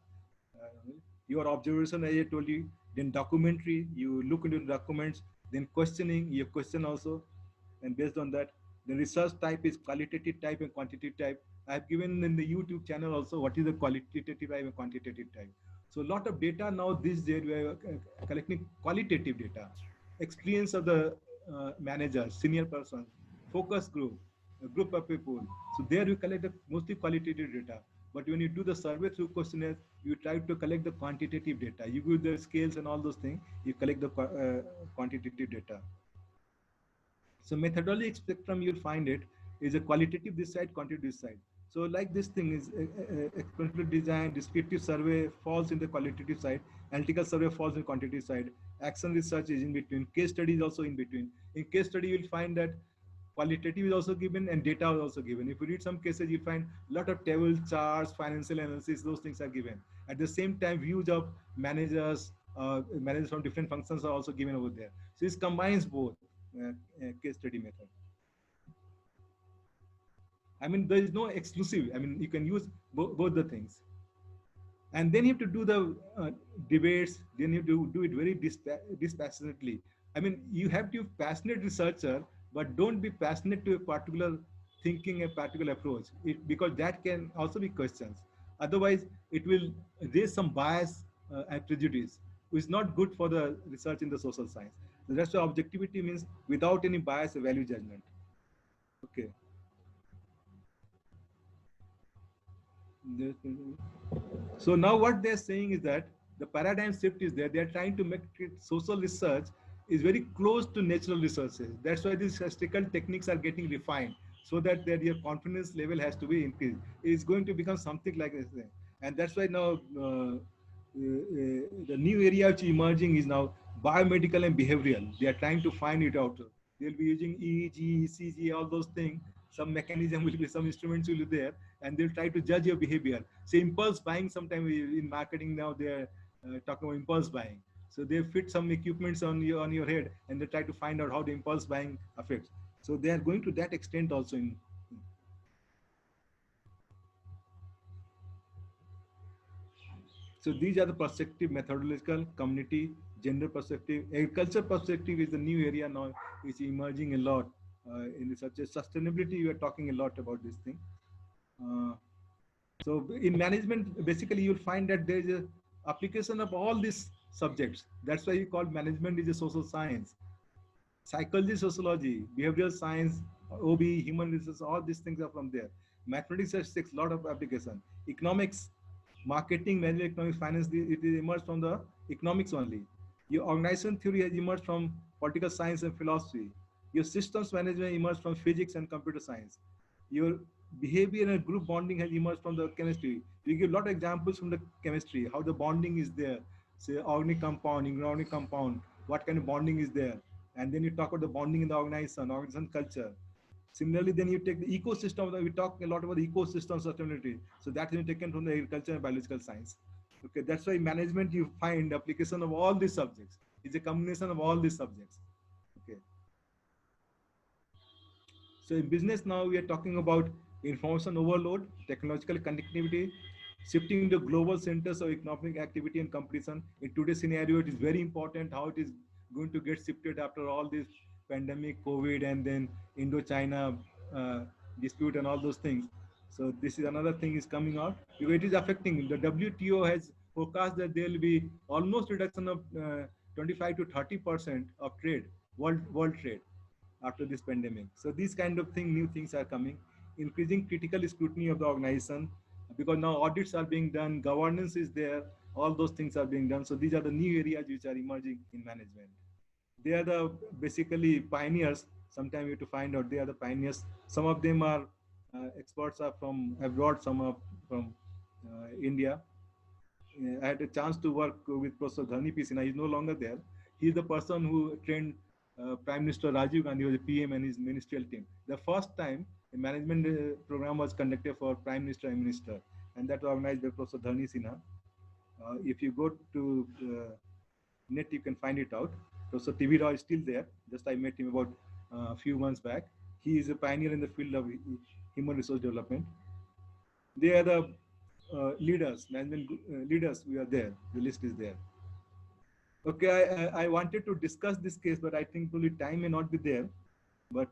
Your observation, as I told you, then documentary, you look into the documents, then questioning, you question also, and based on that, the research type is qualitative type and quantitative type. I have given in the YouTube channel also what is the qualitative type and quantitative type. So a lot of data now these days we are collecting qualitative data, experience of the manager, senior person, focus group, a group of people. So there you collect the mostly qualitative data. But when you do the survey through questionnaires, you try to collect the quantitative data. You give the scales and all those things, you collect the quantitative data. So methodology spectrum, you'll find it is a qualitative this side, quantitative this side. So like this thing is experimental design, descriptive survey falls in the qualitative side, analytical survey falls in the quantitative side, action research is in between, case study is also in between. In case study, you'll find that qualitative is also given and data is also given. If you read some cases, you'll find a lot of tables, charts, financial analysis, those things are given. At the same time, views of managers, managers from different functions are also given over there. So this combines both case study method. I mean, there is no exclusive. I mean, you can use both the things. And then you have to do the debates. Then you have to do it very dispassionately. I mean, you have to be passionate researcher, but don't be passionate to a particular thinking, a particular approach, because that can also be questions. Otherwise, it will raise some bias and prejudice, which is not good for the research in the social science. So that's why objectivity means without any bias, a value judgment. Okay. So now what they're saying is that the paradigm shift is there. They're trying to make it social research is very close to natural researches. That's why these statistical techniques are getting refined so that your confidence level has to be increased. It's going to become something like this. And that's why now the new area which is emerging is now biomedical and behavioral. They are trying to find it out. They'll be using EEG, ECG, all those things. Some mechanism will be, some instruments will be there, and they'll try to judge your behavior. Say impulse buying, sometimes in marketing now they're talking about impulse buying. So they fit some equipments on your head, and they try to find out how the impulse buying affects. So they are going to that extent also in. So these are the perspective, methodological, community, gender perspective. Agriculture perspective is the new area now, which is emerging a lot. In such a sustainability, we are talking a lot about this thing. So in management, basically you'll find that there is a application of all these subjects. That's why you call management is a social science. Psychology, sociology, behavioral science, OB, human resources, all these things are from there. Mathematics takes a lot of application. Economics, marketing, management, economics, finance, it is emerged from the economics only. Your organization theory has emerged from political science and philosophy. Your systems management emerged from physics and computer science. Your behavior and group bonding has emerged from the chemistry. We give a lot of examples from the chemistry, how the bonding is there. Say organic compound, inorganic compound, what kind of bonding is there. And then you talk about the bonding in the organization culture. Similarly, then you take the ecosystem, we talk a lot about the ecosystem sustainability. So that is taken from the agriculture and biological science. Okay, that's why management, you find application of all these subjects. It's a combination of all these subjects. Okay. So in business now, we are talking about information overload, technological connectivity, shifting to global centers of economic activity and competition. In today's scenario, it is very important how it is going to get shifted after all this pandemic, COVID, and then Indo-China dispute and all those things. So this is another thing is coming out. It is affecting. The WTO has forecast that there will be almost reduction of 25 to 30% of trade, world trade. after this pandemic. So these kind of new things are coming, increasing critical scrutiny of the organization, because now audits are being done, governance is there, all those things are being done. So these are the new areas which are emerging in management. They are the basically pioneers. Sometimes you have to find out they are the pioneers. Some of them are experts are from abroad, some are from India. I had a chance to work with Professor Dharni P. Sinha. He's no longer there. He's the person who trained Prime Minister Rajiv Gandhi, was a PM, and his ministerial team. The first time a management program was conducted for Prime Minister and Minister, and that was organized by Professor Dharni Sinha. If you go to net, you can find it out. Professor TV Rao is still there. Just I met him about a few months back. He is a pioneer in the field of human resource development. They are the leaders, management leaders. We are there. The list is there. Okay, I wanted to discuss this case, but I think probably time may not be there. But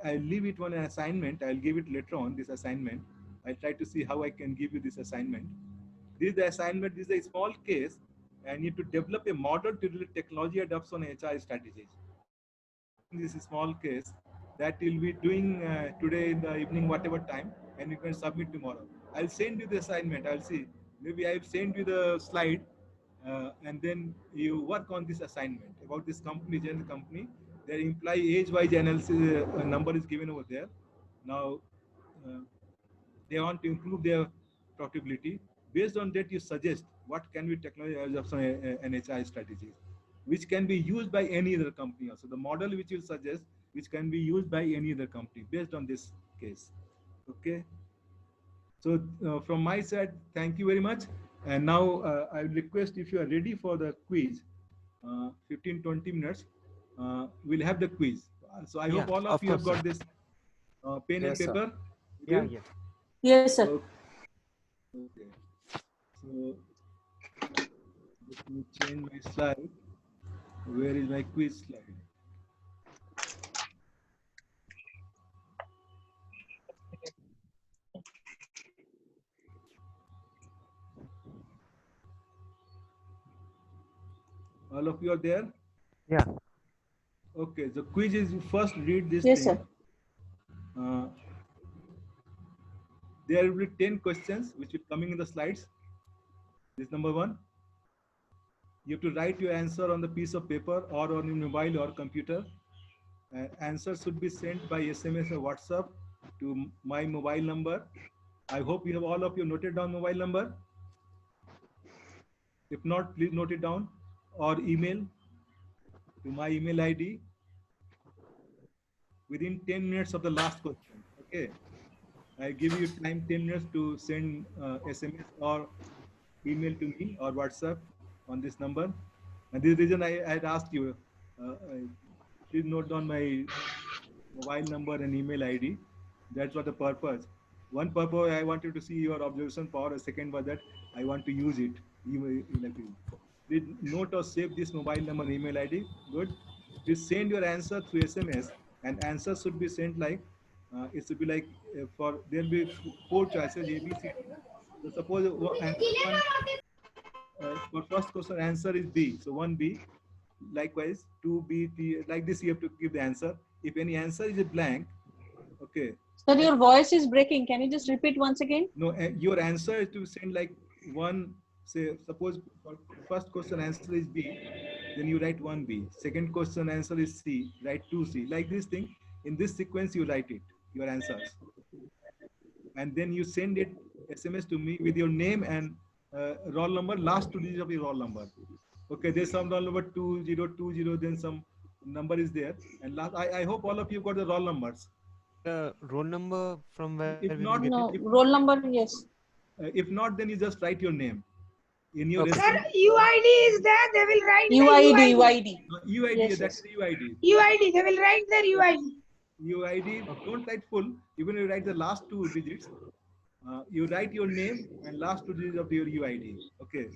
I leave it on an assignment. I'll give it later on, this assignment. I'll try to see how I can give you this assignment. This is the assignment. This is a small case, and you need to develop a model to relate technology adoption HR strategies. This is a small case that you'll be doing today in the evening, whatever time, and you can submit tomorrow. I'll send you the assignment. I'll see. Maybe I'll send you the slide, and then you work on this assignment about this company, general company. Their employee age-wise analysis number is given over there. Now, they want to improve their profitability. Based on that, you suggest what can be technology adoption and HR strategies, which can be used by any other company also. The model which you suggest, which can be used by any other company based on this case. Okay. So from my side, thank you very much. And now I request, if you are ready for the quiz, 15-20 minutes, we'll have the quiz. So I hope all of you have got this pen and paper. Yeah. Yes, sir. Okay. So let me change my slide. Where is my quiz slide? All of you are there? Yeah. Okay, the quiz is, you first read this Yes, thing. sir. There will be 10 questions which will coming in the slides. This number 1. You have to write your answer on the piece of paper or on your mobile or computer. Answer should be sent by SMS or WhatsApp to my mobile number. I hope you have all of you noted down mobile number. If not, please note it down, or email to my email ID within 10 minutes of the last question. Okay. I give you time 10 minutes to send SMS or email to me or WhatsApp on this number. And this reason I had asked you, please note down my mobile number and email ID. That's what the purpose. One purpose, I wanted to see your observation power. A second was that I want to use it. Please note or save this mobile number and email ID. Good. Please send your answer through SMS, and answer should be sent like, it should be like, there'll be 4 choices, A, B, C. So suppose for first question answer is B, so 1B. Likewise 2B, 3, like this you have to give the answer. If any answer is a blank, okay. Sir, your voice is breaking. Can you just repeat once again? No, your answer is to send like 1, say, suppose for first question answer is B, then you write 1B. Second question answer is C, write 2C. Like this thing, in this sequence you write it, your answers. And then you send it SMS to me with your name and roll number, last 2 digits of your roll number. Okay, there's some roll number 2020, then some number is there. And last, I hope all of you got the roll numbers. Roll number from where? If not, no, roll number, yes. If not, then you just write your name. In your Sir, UID is there. They will write UID. UID, Yes, that's yes. UID. UID. They will write their UID. UID, don't write full. Even if you write the last 2 digits, you write your name and last 2 digits of your UID. Okay.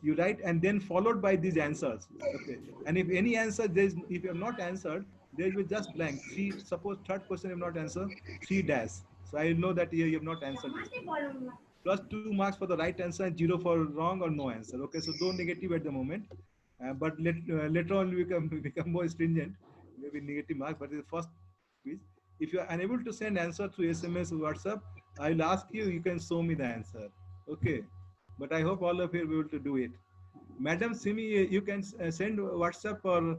You write and then followed by these answers. Okay. And if any answer, if you have not answered, there will be just blank. Suppose third question you have not answered, 3 dash. So I know that here you have not answered this. Plus 2 marks for the right answer and 0 for wrong or no answer. Okay, so don't negative at the moment. But later on we become more stringent. maybe negative mark, but it's the first quiz. If you are unable to send answer through SMS or WhatsApp, I will ask you, you can show me the answer. Okay. But I hope all of you will be able to do it. Madam Simi, you can send WhatsApp or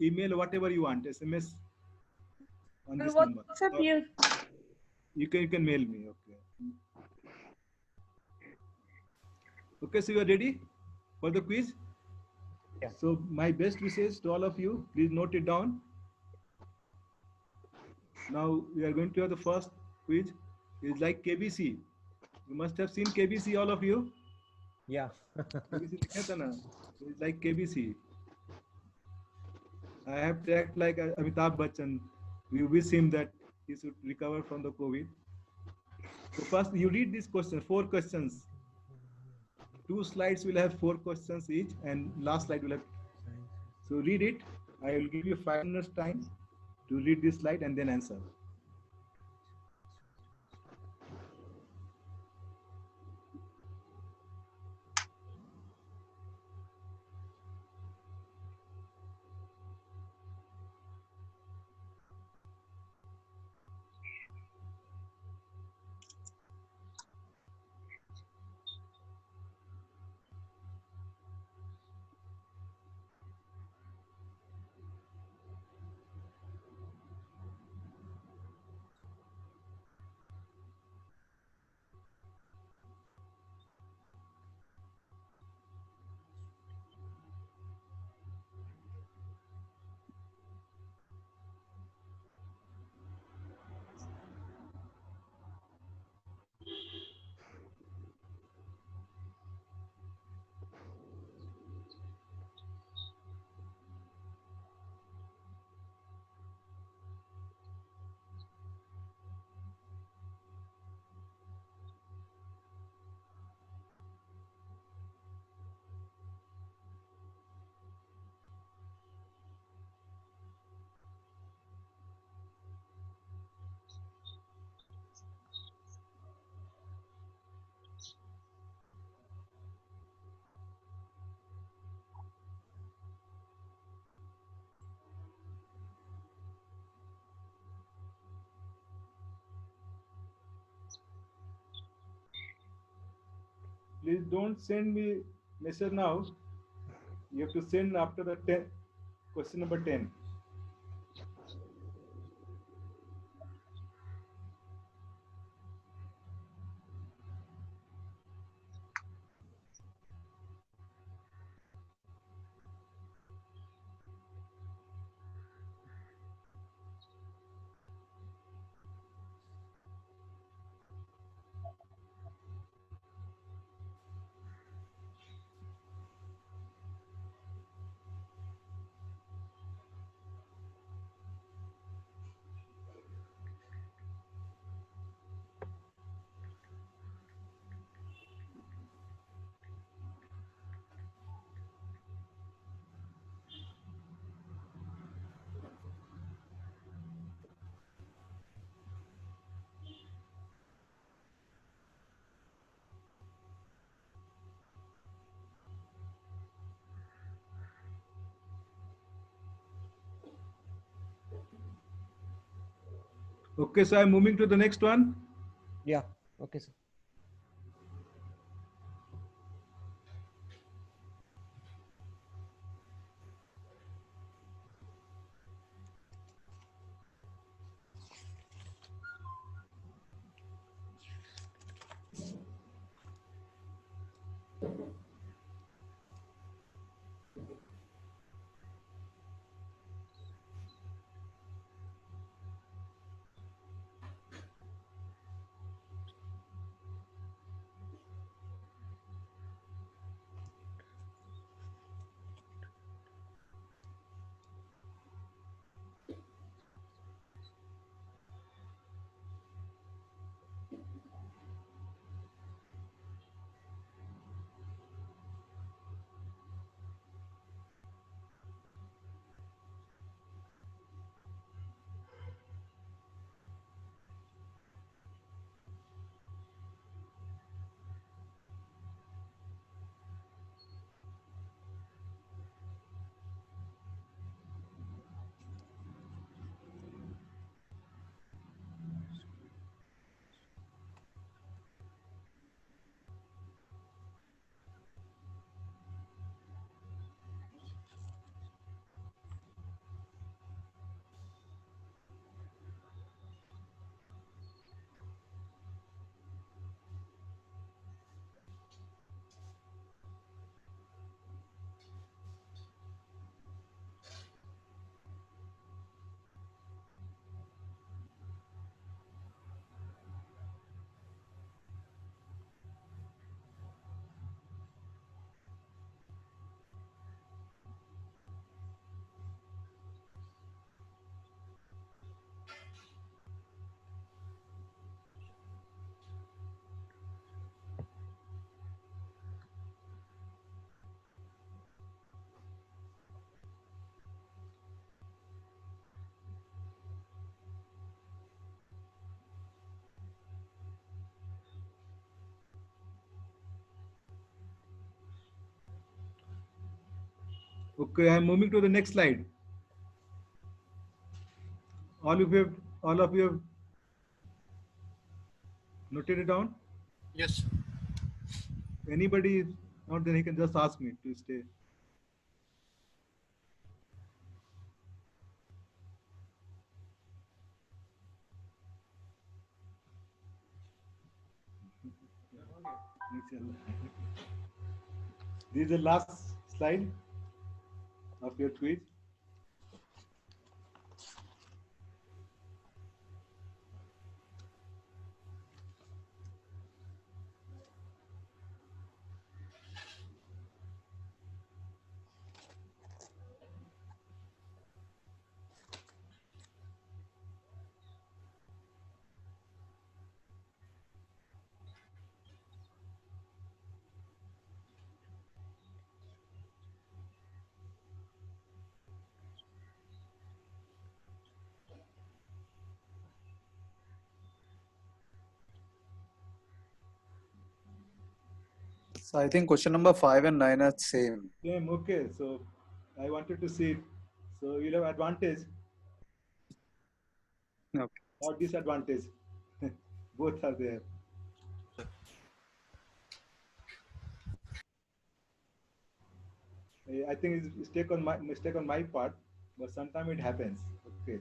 email, whatever you want, SMS on this number. WhatsApp Or you. you can mail me. Okay. Okay, so you are ready for the quiz? Yeah. So my best wishes to all of you. Please note it down. Now we are going to have the first quiz. It's like KBC. You must have seen KBC, all of you. Yeah. KBC देखा था ना? It's like KBC. I have tracked like Amitabh Bachchan. We wish him that he should recover from the COVID. So first you read this question, 4 questions. 2 slides will have 4 questions each, and last slide will have. So read it. I will give you 5 minutes time to read this slide and then answer. Please don't send me message now. You have to send after the question number 10. Okay, so I'm moving to the next one. Yeah. Okay, sir. Okay, I'm moving to the next slide. All of you have noted it down? Yes. Anybody not, then he can just ask me to stay. This is the last slide of your quiz. So I think question number 5 and 9 are same. Same, okay. So I wanted to see it. So you'll have advantage Okay. or disadvantage. Both are there. I think it's mistake on my part, but sometimes it happens. Okay.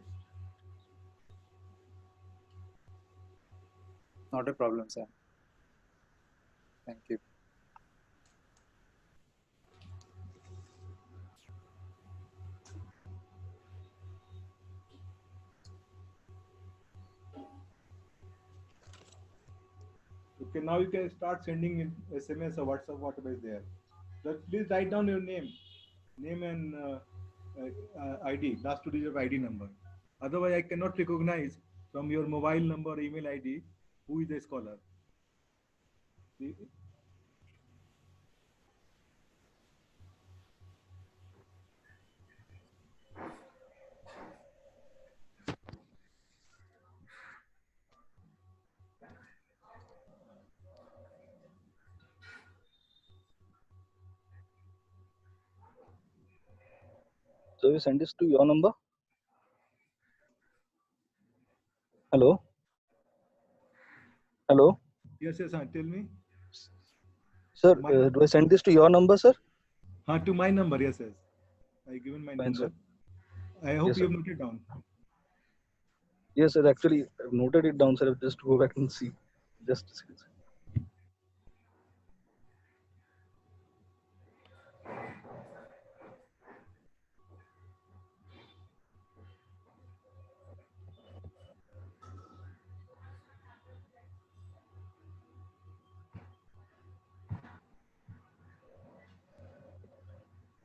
Not a problem, sir. Thank you. Okay, now you can start sending in SMS or WhatsApp, whatever is there. But please write down your name and ID, last 2 digits of ID number. Otherwise, I cannot recognize from your mobile number or email ID who is the scholar. So you send this to your number? Hello? Hello? Yes, tell me. Sir, do I send this to your number, sir? To my number, yes. I given my Fine, number. sir. I hope Yes, you sir. have noted down. Yes, sir. Actually, I've noted it down, sir. Just go back and see. Just a second, sir.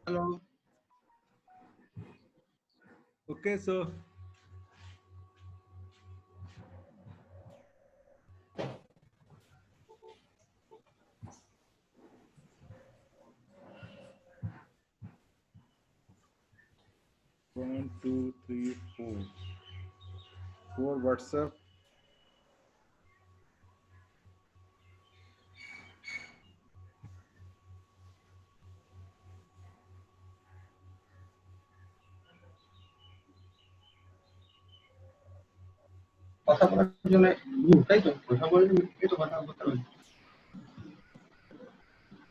Hello. Okay, so one, two, three, four. 4 WhatsApp. কথা বলার জন্য mute, তাই তো? কথা বললে মিউটে তো কথা বলতে হবে।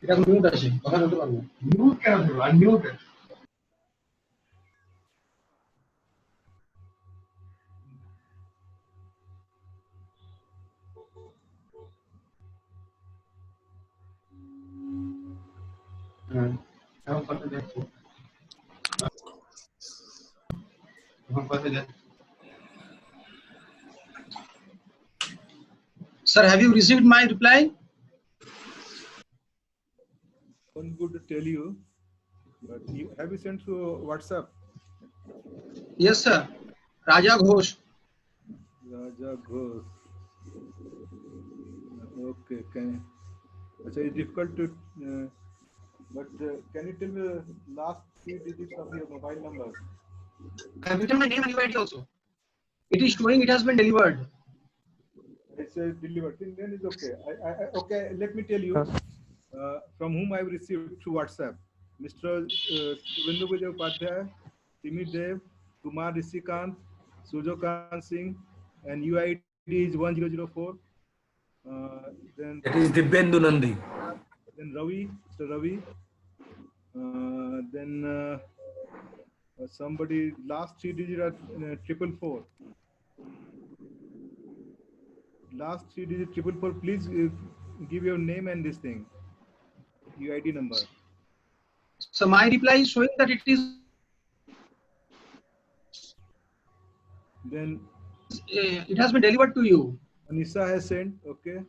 এটা মিউট আছে, কথা বলতে পারবো। মিউট কেন দেবো? আনমিউট। হ্যাঁ, এখন কথা যাচ্ছে। এখন কথা যাচ্ছে। Sir, have you received my reply? One good to tell you, but have you sent through WhatsApp? Yes, sir. Raja Ghosh. Raja Ghosh. Okay, it's difficult to, but can you tell me the last 3 digits of your mobile number? I have written my name and ID also. It is showing it has been delivered. It says delivered. Then it's okay. Okay, let me tell you from whom I have received through WhatsApp. Mr. Subhendu Vijay Upadhyay, Timmy Dev, Kumar Rishikant, Sujokant Singh, and UID is 1004. Then That is Dibyendu Nandi. Then Ravi, Mr. Ravi. Then somebody last three digits are 444. Last three digits 444. Please give your name and this thing, UID number. So my reply is showing that it is. Then it has been delivered to you. Anissa has sent. Okay.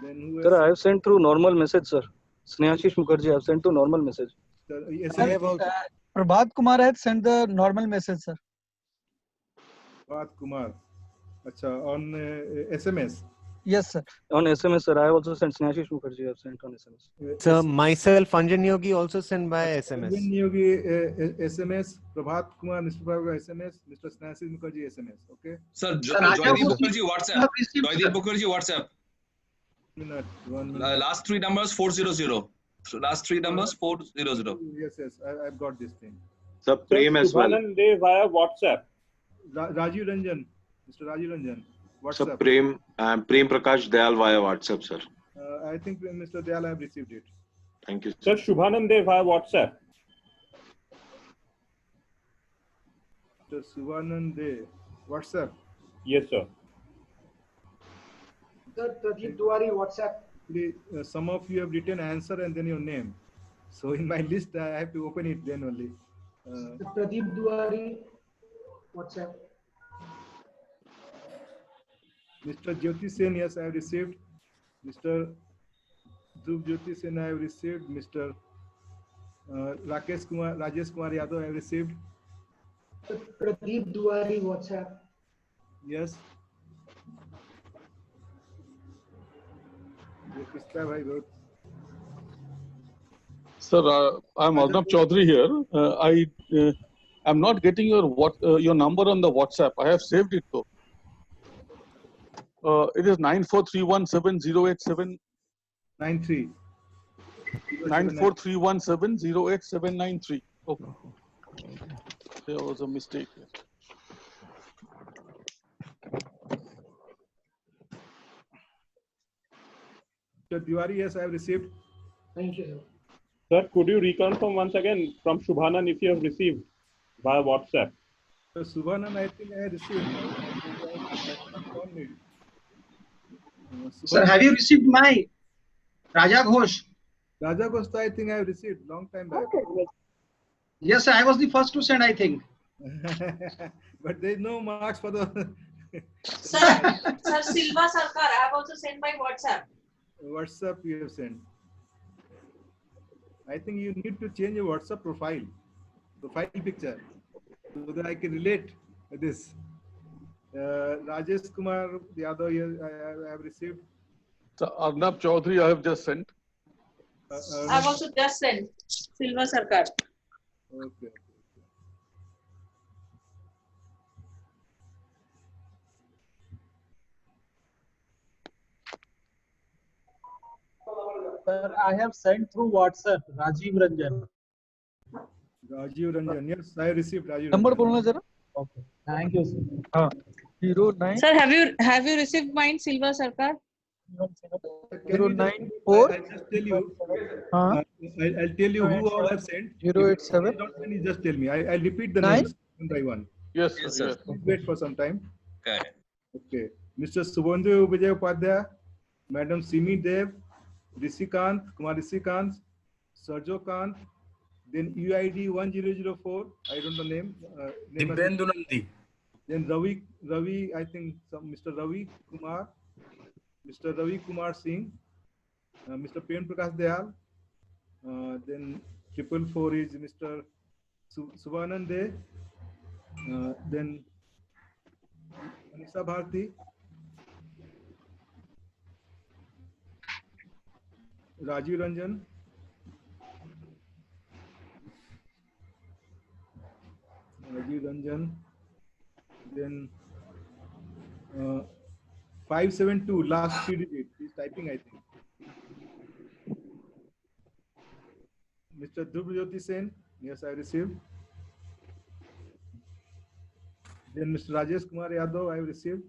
Then who has? Sir, I have sent through normal message, sir. Snehashish Mukherjee, I have sent to normal message. Prabhat Kumar had sent the normal message, sir. Prabhat Kumar. Acha, on SMS. Yes, sir. On SMS, sir. I have also sent Snehashish Mukherjee. I have sent on SMS. Sir, myself, Anjan Yogi also sent by SMS. Anjan Yogi SMS. Prabhat Kumar, Mr. Prabhat SMS. Mr. Snehashish Mukherjee SMS. Okay. Sir, Joydeep Mukherjee WhatsApp. Joydeep Mukherjee WhatsApp. 1 minute. Last three numbers 400. So last three numbers 400. Yes, I've got this thing. Sir, Prem as well. Subhanan Dev via WhatsApp. Rajiv Ranjan, Mr. Rajiv Ranjan. Sir, WhatsApp. Prem Prakash Dayal via WhatsApp, sir. I think Mr. Dayal, I have received it. Thank you, Sir, Subhanan Dev via WhatsApp. Mr. Suvanand De, WhatsApp. Yes, sir. Sir, Pradeep Duwari, WhatsApp. Some of you have written answer and then your name. So in my list, I have to open it then only. Pradeep Duwari, WhatsApp. Mr. Jyoti Sen, yes, I have received. Mr. Dhruv Jyoti Sen, I have received. Mr. Rajesh Kumar Yadav, I have received. Pradeep Duwari, WhatsApp. Yes. Sir, I'm Arnab Chaudhary here. I'm not getting your number on the WhatsApp. I have saved it though. It is 943170879. 93. 943170879. Okay. There was a mistake here. Mr. Diwari, yes, I have received. Thank you, sir. Sir, could you reconfirm once again from Subhanan if you have received via WhatsApp? So Subhanan, I think I have received. Sir, have you received my Raja Ghosh? Raja Ghosh, I think I have received long time back. Yes, sir, I was the first to send, I think. But there is no marks for the. Sir, Silva Sarkar, I have also sent by WhatsApp. WhatsApp you have sent. I think you need to change your WhatsApp profile picture, so that I can relate with this. Rajesh Kumar Yadav, I have received. So Arnab Chaudhary, I have just sent. I have also just sent Silva Sarkar. Okay. Sir, I have sent through WhatsApp, Rajiv Ranjan. Rajiv Ranjan, yes, I have received Rajiv Number Ranjan. bolna zara. Okay. Thank you, sir. 09. Sir, have you received mine, Silva Sarkar? 094. I'll just tell you. I'll tell you who all have sent. 087. Don't tell me, just tell me. I'll repeat the 9. names one by one. Yes, Yes, sir. sir. Please wait for some time. Okay. Okay. Mr. Subhendu Vijay Upadhyay, Madam Simi Dev, Rishikant, Kumar Rishikant, Sarjo Kant, then UID 1004, I don't know name. Dibyendu Nandi. Then Ravi, I think Mr. Ravi Kumar, Mr. Ravi Kumar Singh, Mr. Prem Prakash Dayal, then 444 is Mr. Subhanan De, then Anissa Bharti, Rajiv Ranjan, then 572, last 3 digits. He's typing, I think. Mr. Dhrubjyoti Sen, yes, I received. Then Mr. Rajesh Kumar Yadav, I received.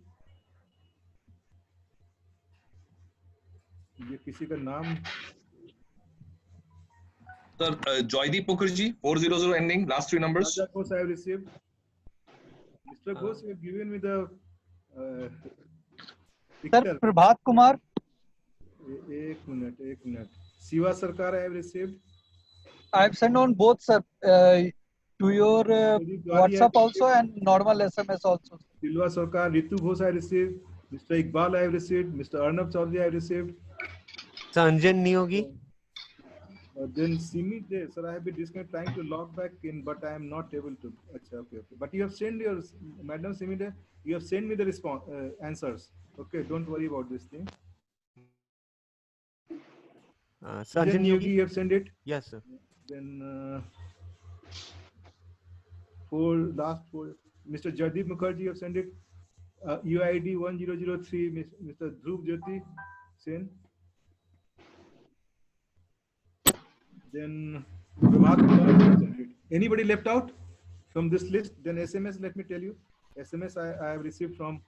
ये किसी का नाम Sir, Joydeep Mukherjee, 400 ending, last three numbers. Raja Ghosh I have received. Mr. Ghosh, you have given me the Sir, Prabhat Kumar. एक minute. Siva Sarkar I have received. I have sent on both, sir, to your WhatsApp also and normal SMS also. Silva Sarkar, Ritu Ghosh I received. Mr. Iqbal I have received. Mr. Arnab Chaudhary I have received. Sanjan Niyogi. Then Simi, sir, I have been trying to log back in, but I am not able to. Okay. But you have sent your, Madam Simi, you have sent me the response answers. Okay, don't worry about this thing. Sanjan Niyogi, you have sent it? Yes, sir. Then last four. Mr. Jagdeep Mukherjee, you have sent it. UID 1003, Mr. Dhrubjyoti Sen. Then Prabhat Kumar, you have sent it. Anybody left out from this list? Then SMS, let me tell you. SMS I have received from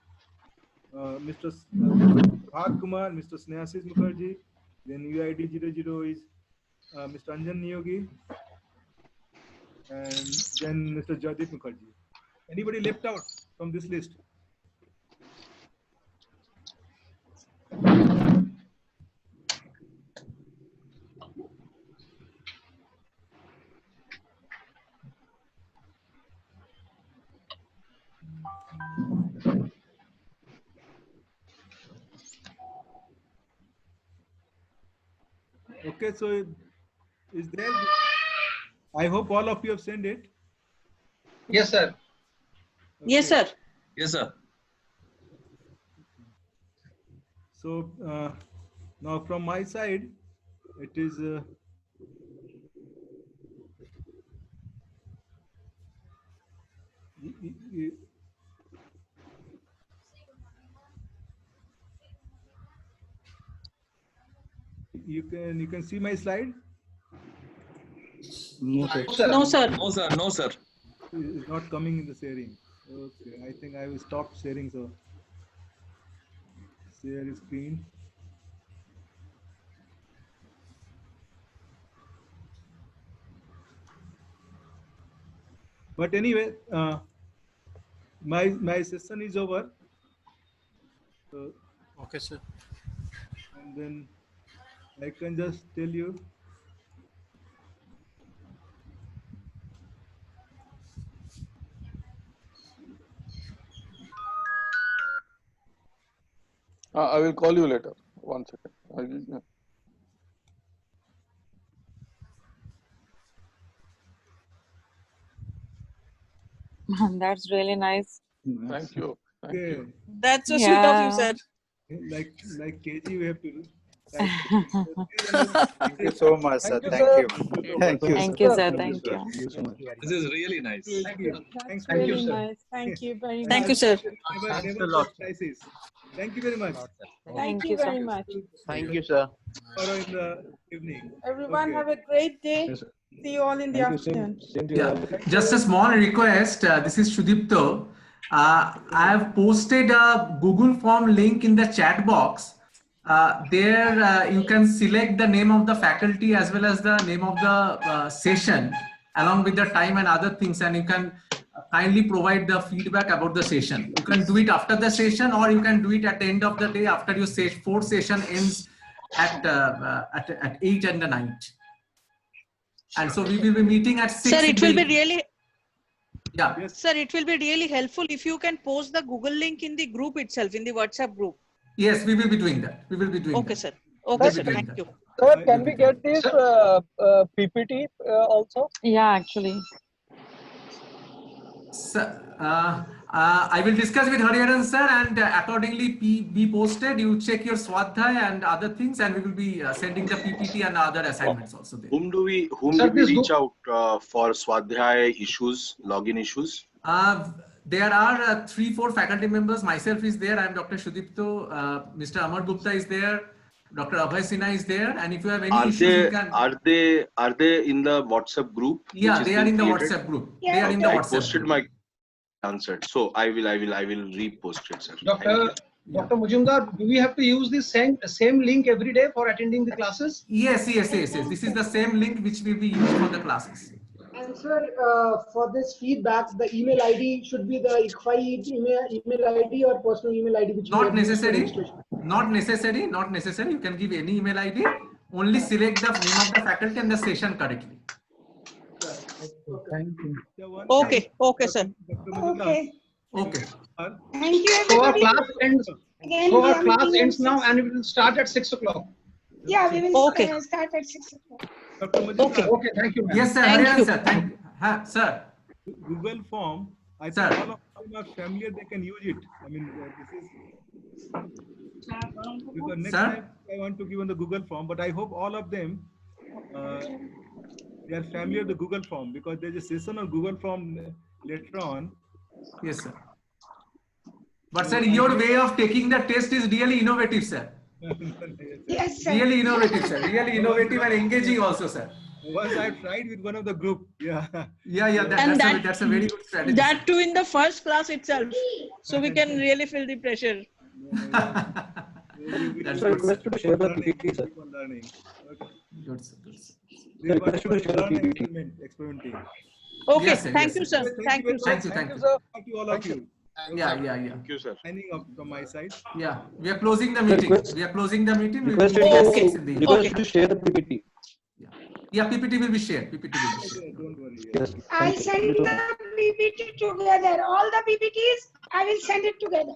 Mr. Prabhat Kumar, Mr. Snehasis Mukherjee. Then UID 00 is Mr. Anjan Niyogi. And then Mr. Jagdeep Mukherjee. Anybody left out from this list? Okay, so is there? I hope all of you have sent it. Yes, sir. Okay. Yes, sir. Yes, sir. So now from my side, it is you can see my slide. No, sir. No, sir. No, sir. No, sir. It's not coming in the sharing. Okay, I think I will stop sharing. So share screen. But anyway, my session is over. So, okay, sir. And then I can just tell you. I will call you later. 1 second. That's really nice. Thank you. Thank you. That's so sweet of you, sir. Like KG, we have to do. Thank you so much, sir. Thank you. Thank you, sir. Thank you. This is really nice. Thank you. Thanks. That's really nice. Thank you very much. Thank you, sir. Never lost crisis. Thank you very much. Thank you very much. Thank you, sir. Tomorrow in the evening. Everyone have a great day. See you all in the afternoon. Yeah, just a small request. This is Shudipto. I have posted a Google form link in the chat box. There you can select the name of the faculty as well as the name of the session along with the time and other things, and you can kindly provide the feedback about the session. You can do it after the session or you can do it at the end of the day after your fourth session ends at 8 and the night. And so we will be meeting at 6. Sir, it will be really. Yeah. Yes. Sir, it will be really helpful if you can post the Google link in the group itself, in the WhatsApp group. Yes, we will be doing that. We will be doing Okay, that. sir. Okay, sir. Doing Thank that. you. Sir, can we get this PPT also? Yeah, actually. Sir, I will discuss with Hariharan sir, and accordingly be posted. You check your Swadhyay and other things, and we will be sending the PPT and other assignments also there. Whom do we reach out for Swadhyay issues, login issues? There are 3-4 faculty members. Myself is there. I am Dr. Shudipto. Mr. Amar Gupta is there. Dr. Abhay Sinha is there, and if you have any Are issues, they you can. are they in the WhatsApp group? Yeah, which is they are being in the created? WhatsApp group. Yeah, They are in the I WhatsApp posted group. my answer, so I will repost it, sir. Dr. Majumdar, do we have to use this same link every day for attending the classes? Yes. This is the same link which will be used for the classes. And sir, for this feedback, the email ID should be the ICFI email ID or personal email ID which we Not have used for necessary. registration. Not necessary. You can give any email ID. Only select the name of the faculty and the session correctly. Thank you. Okay, sir. Okay. Okay. Thank you, So our everybody. class ends. Again, So we our are class meeting ends at now, 6. and it will start at 6 o'clock. Yeah, we will Okay. start at 6 o'clock. Okay. Thank you, ma'am. Yes, sir. Thank Hariharan, you. sir. Sir. Google form, I Sir. think all of them are familiar, they can use it. I mean, this is because next Sir? time I want to give on the Google form, but I hope all of them they are familiar with the Google form, because there's a session on Google form later on. Yes, sir. But sir, your way of taking the test is really innovative, sir. Yes, sir. Really innovative, sir. Really innovative and engaging also, sir. Once I tried with one of the group, yeah. Yeah. That's a very good strategy. That too in the first class itself. So we can really feel the pressure. That's So I good, sir. request you to share the PPT, sir. Keep on learning. Okay. Good, sir. Good, sir. This is what request you to share the learn and PPT. experimenting. Okay, Yes, sir. thank Yes, you, sir. sir. Thank you, sir. Thank you. Thank you all of you. Yeah. Thank you, sir. Signing up from my side. Yeah. We are closing the meeting. We are closing the meeting. We will Request you meet at to 6 in the evening. request you to share the PPT. Yeah, PPT will be shared. PPT will be shared. Don't worry. Yes. I'll Thank you. send the PPT together. All the PPTs, I will send it together.